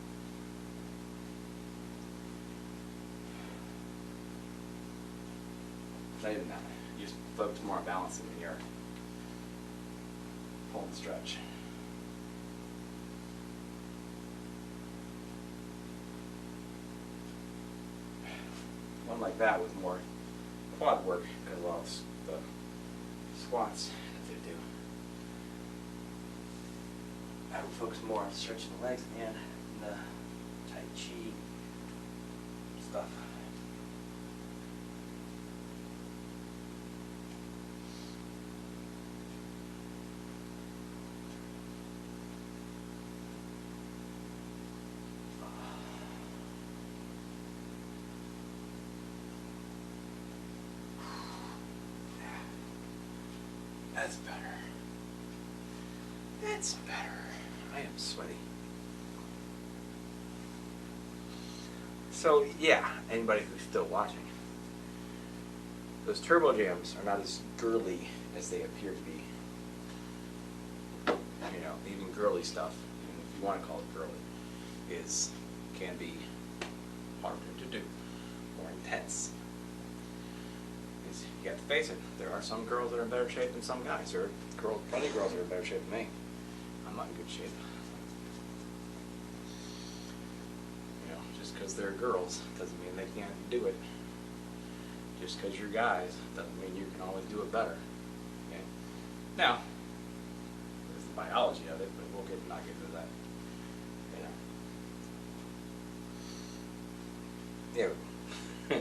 Not even that. You just focus more on balancing when you're pulling the stretch. One like that with more quad work, as well as the squats that they do. I would focus more on stretching the legs, man, and the Tai Chi stuff. That's better. That's better. I am sweaty. So yeah, anybody who's still watching, those turbo jams are not as girly as they appear to be. You know, even girly stuff, even if you want to call it girly, can be harder to do, more intense. You have to face it. There are some girls that are in better shape than some guys. There are plenty of girls that are in better shape than me. I'm not in good shape. You know, just because they're girls doesn't mean they can't do it. Just because you're guys doesn't mean you can always do it better. Okay? Now, there's the biology of it, but we'll not get into that. You know. Yeah.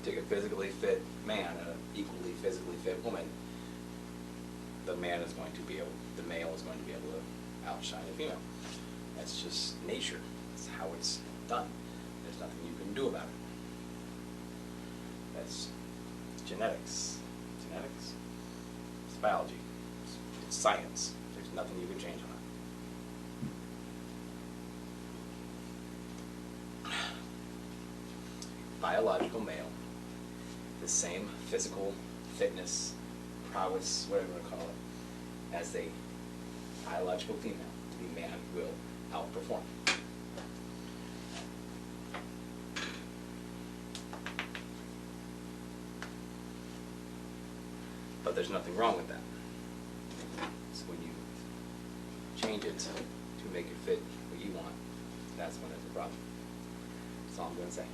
Take a physically fit man and an equally physically fit woman, the male is going to be able to outshine the female. That's just nature. That's how it's done. There's nothing you can do about it. That's genetics. Genetics. It's biology. It's science. There's nothing you can change on it. Biological male, the same physical fitness, prowess, whatever you want to call it, as a biological female, the man will outperform. But there's nothing wrong with that. So when you change it to make it fit what you want, that's when there's a problem. That's all I'm going to say.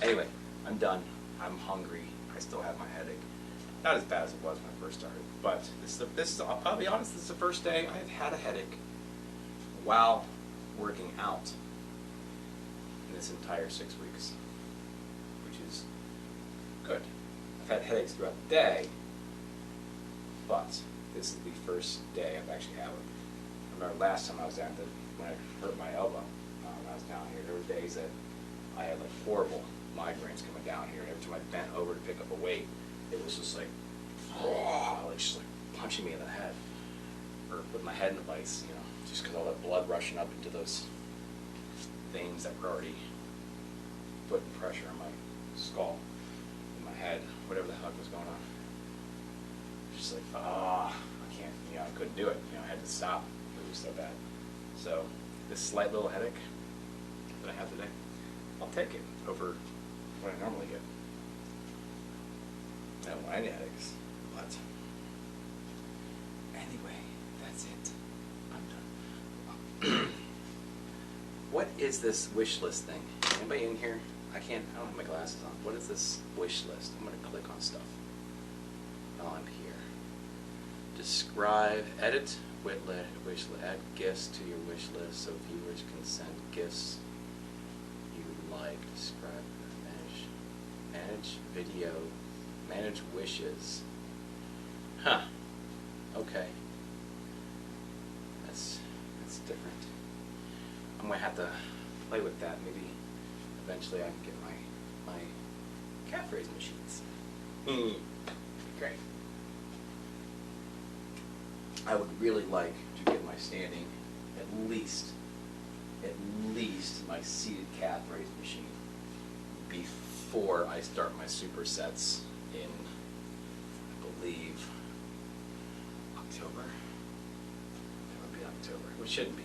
Anyway, I'm done. I'm hungry. I still have my headache. Not as bad as it was when I first started, but I'll be honest, this is the first day I've had a headache while working out in this entire 6 weeks, which is good. I've had headaches throughout the day, but this is the first day I've actually had one. I remember last time I was when I hurt my elbow, when I was down here, there were days that I had like horrible migraines coming down here, and every time I bent over to pick up a weight, it was just like, just like punching me in the head, or put my head in the vice, you know, just because all that blood rushing up into those veins that were already putting pressure on my skull, in my head, whatever the heck was going on. Just like, I can't, you know, I couldn't do it, you know, I had to stop. It was so bad. So this slight little headache that I have today, I'll take it over what I normally get. I don't want any headaches, but anyway, that's it. I'm done. What is this wish list thing? Anybody in here? I don't have my glasses on. What is this wish list? I'm going to click on stuff while I'm here. Describe, edit, wish list, add gifts to your wish list so viewers can send gifts you like. Describe, manage video, manage wishes. Huh. Okay. That's different. I'm gonna have to play with that. Maybe eventually I can get my calf raise machines. Great. I would really like to get my standing at least my seated calf raise machine before I start my supersets in, I believe, October. It would be October, which shouldn't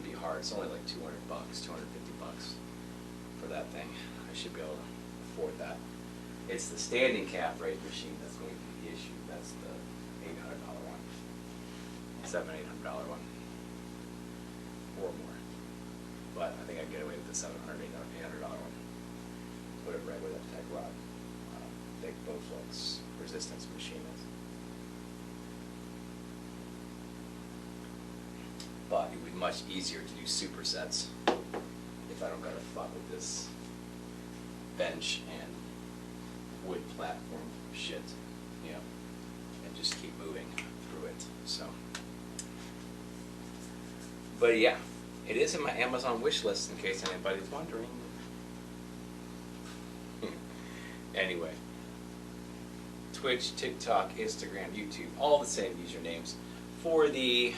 be hard. It's only like $200, $250 for that thing. I should be able to afford that. It's the standing calf raise machine that's going to be the issue. That's the $800 one, $700-800 one, or more. But I think I can get away with the $700-800 one. Put it right where that tech rod, big Bowflex resistance machine is. but it would be much easier to do supersets if I don't gotta fuck with this bench and wood platform shit, you know, and just keep moving through it, so. But yeah, it is in my Amazon wish list in case anybody's wondering. Anyway, Twitch, TikTok, Instagram, YouTube, all the same usernames. For the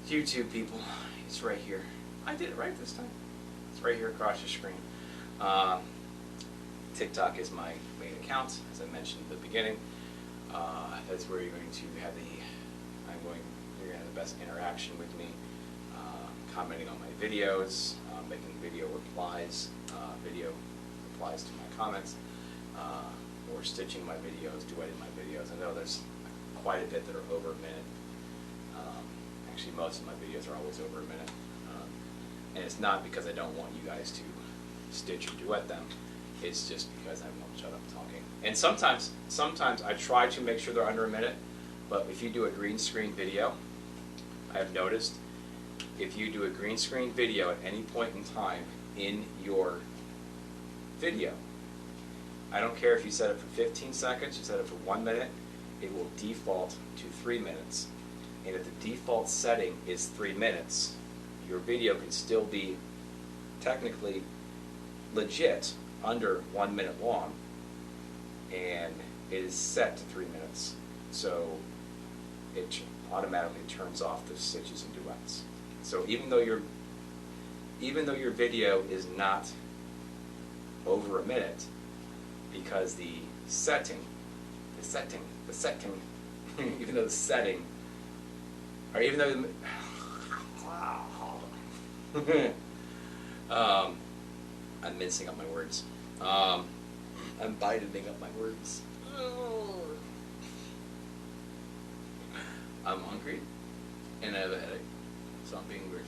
YouTube people, it's right here. I did it right this time. It's right here across the screen. TikTok is my main account, as I mentioned at the beginning. That's where you're going to have you're going to have the best interaction with me, commenting on my videos, making video replies to my comments, or stitching my videos, duetting my videos. I know there's quite a bit that are over a minute. Actually, most of my videos are always over a minute. And it's not because I don't want you guys to stitch or duet them. It's just because I won't shut up talking. And sometimes I try to make sure they're under a minute, but if you do a green screen video, I have noticed, if you do a green screen video at any point in time in your video, I don't care if you set it for 15 seconds, you set it for 1 minute, it will default to 3 minutes. And if the default setting is 3 minutes, your video can still be technically legit under 1 minute long, and it is set to 3 minutes. So it automatically turns off the stitches and duets. So even though your video is not over a minute, because the setting, even though the setting, or even though I'm mincing up my words. I'm biding up my words. I'm hungry, and I have a headache, so I'm being weird.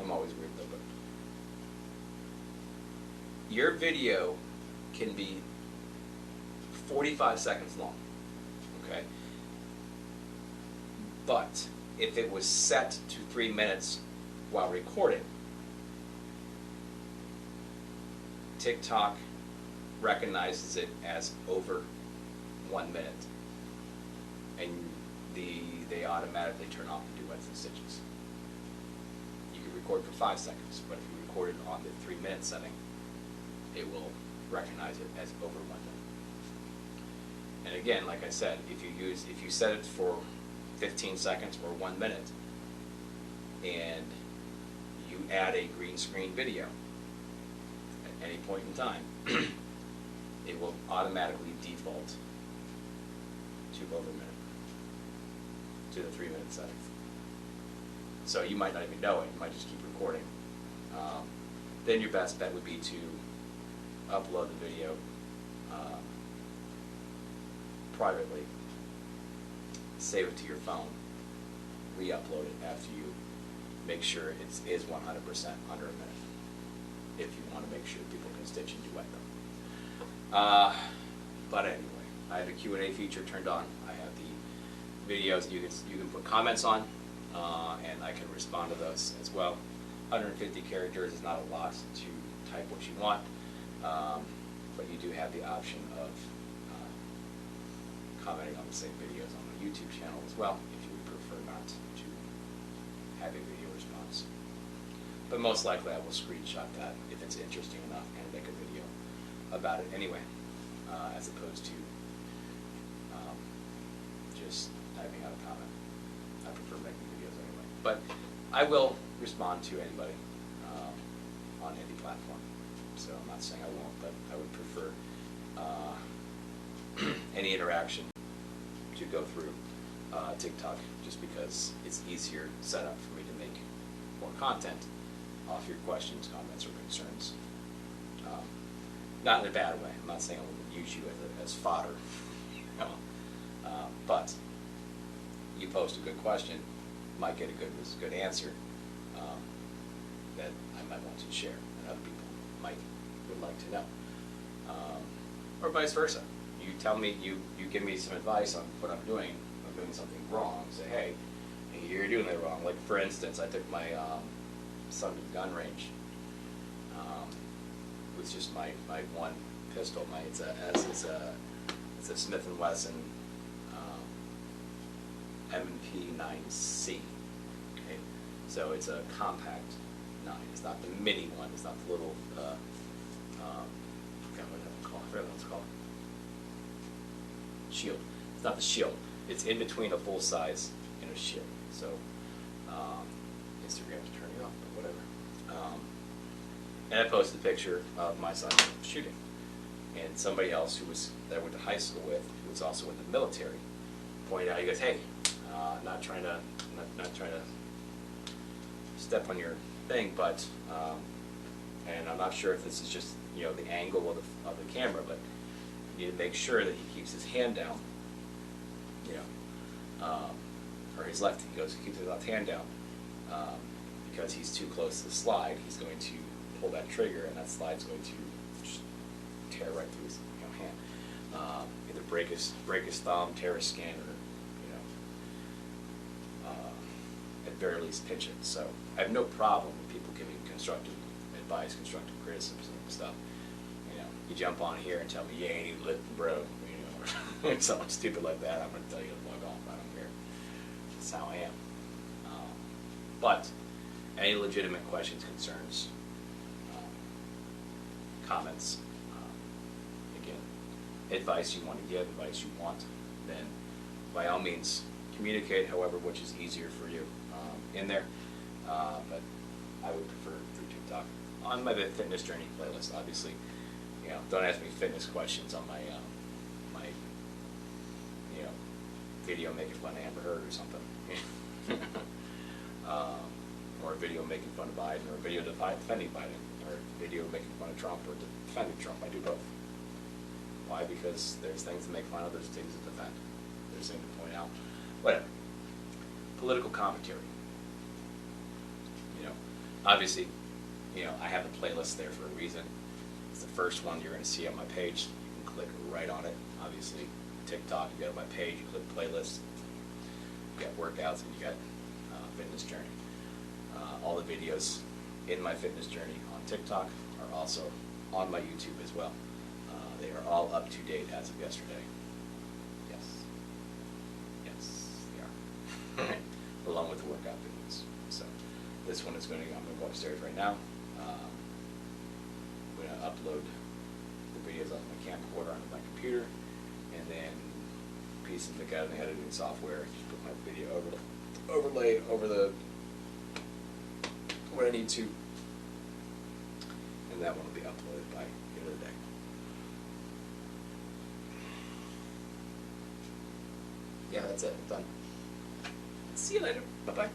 I'm always weird though, but your video can be 45 seconds long, okay? But if it was set to 3 minutes while recording, TikTok recognizes it as over 1 minute, and they automatically turn off the duets and stitches. You can record for 5 seconds, but if you record it on the 3 minute setting, it will recognize it as over 1 minute. And again, like I said, if you set it for 15 seconds or 1 minute, and you add a green screen video at any point in time, it will automatically default to over a minute, to the 3 minute setting. So you might not even know it, you might just keep recording. Then your best bet would be to upload the video privately, save it to your phone, re-upload it after you make sure it is 100% under a minute, if you want to make sure people can stitch and duet them. But anyway, I have a Q&A feature turned on. I have the videos you can put comments on, and I can respond to those as well. 150 characters is not a lot to type what you want, but you do have the option of commenting on the same videos on the YouTube channel as well, if you would prefer not to have a video response. But most likely I will screenshot that if it's interesting enough and make a video about it anyway, as opposed to just typing out a comment. I prefer making videos anyway. But I will respond to anybody on any platform. So I'm not saying I won't, but I would prefer any interaction to go through TikTok, just because it's easier setup for me to make more content off your questions, comments, or concerns. Not in a bad way. I'm not saying I will use you as fodder, you know. But you post a good question, might get a good answer that I might want to share, and other people would like to know, or vice versa. You tell me, you give me some advice on what I'm doing something wrong. Say, hey, you're doing it wrong. Like for instance, I took my son to the gun range with just my one pistol. It's a Smith and Wesson M&P 9C. Okay, so it's a compact 9. It's not the mini one. It's not the little. I forgot what it's called. Shield. It's not the shield. It's in between a full size and a shield. So Instagram to turn you off, but whatever. And I posted a picture of my son shooting, and somebody else that I went to high school with, who was also in the military, pointed out. He goes, "Hey, not trying to step on your thing, but and I'm not sure if this is just the angle of the camera, but you need to make sure that he keeps his hand down, or his left. He keeps his left hand down because he's too close to the slide. He's going to pull that trigger, and that slide's going to just tear right through his hand. Either break his thumb, tear his skin, or at very least pinch it. So I have no problem with people giving constructive advice, constructive criticisms and stuff. You jump on here and tell me, "Yeah, you ain't living, bro," or something stupid like that. I'm going to tell you to log off. I don't care. That's how I am. But any legitimate questions, concerns, comments, again, advice you want to give, advice you want, then by all means communicate, however, which is easier for you in there. But I would prefer through TikTok on my fitness journey playlist. Obviously, don't ask me fitness questions on my my video making fun of Amber Heard or something, or a video making fun of Biden, or a video defending Biden, or a video making fun of Trump or defending Trump. I do both. Why? Because there's things to make fun of, there's things to defend, there's things to point out. Whatever. Political commentary. Obviously, I have the playlist there for a reason. It's the first one you're going to see on my page. You can click right on it. Obviously, TikTok, you go to my page, you click playlist. You got workouts, and you got fitness journey. All the videos in my fitness journey on TikTok are also on my YouTube as well. They are all up to date as of yesterday. Yes, they are. Along with the workout videos. So this one is I'm going to go upstairs right now. I'm going to upload the videos on my camcorder onto my computer, and then piece them together in the editing software. Just put my video overlay over what I need to, and that one will be uploaded by the end of the day. Yeah, that's it. I'm done. See you later. Bye-bye.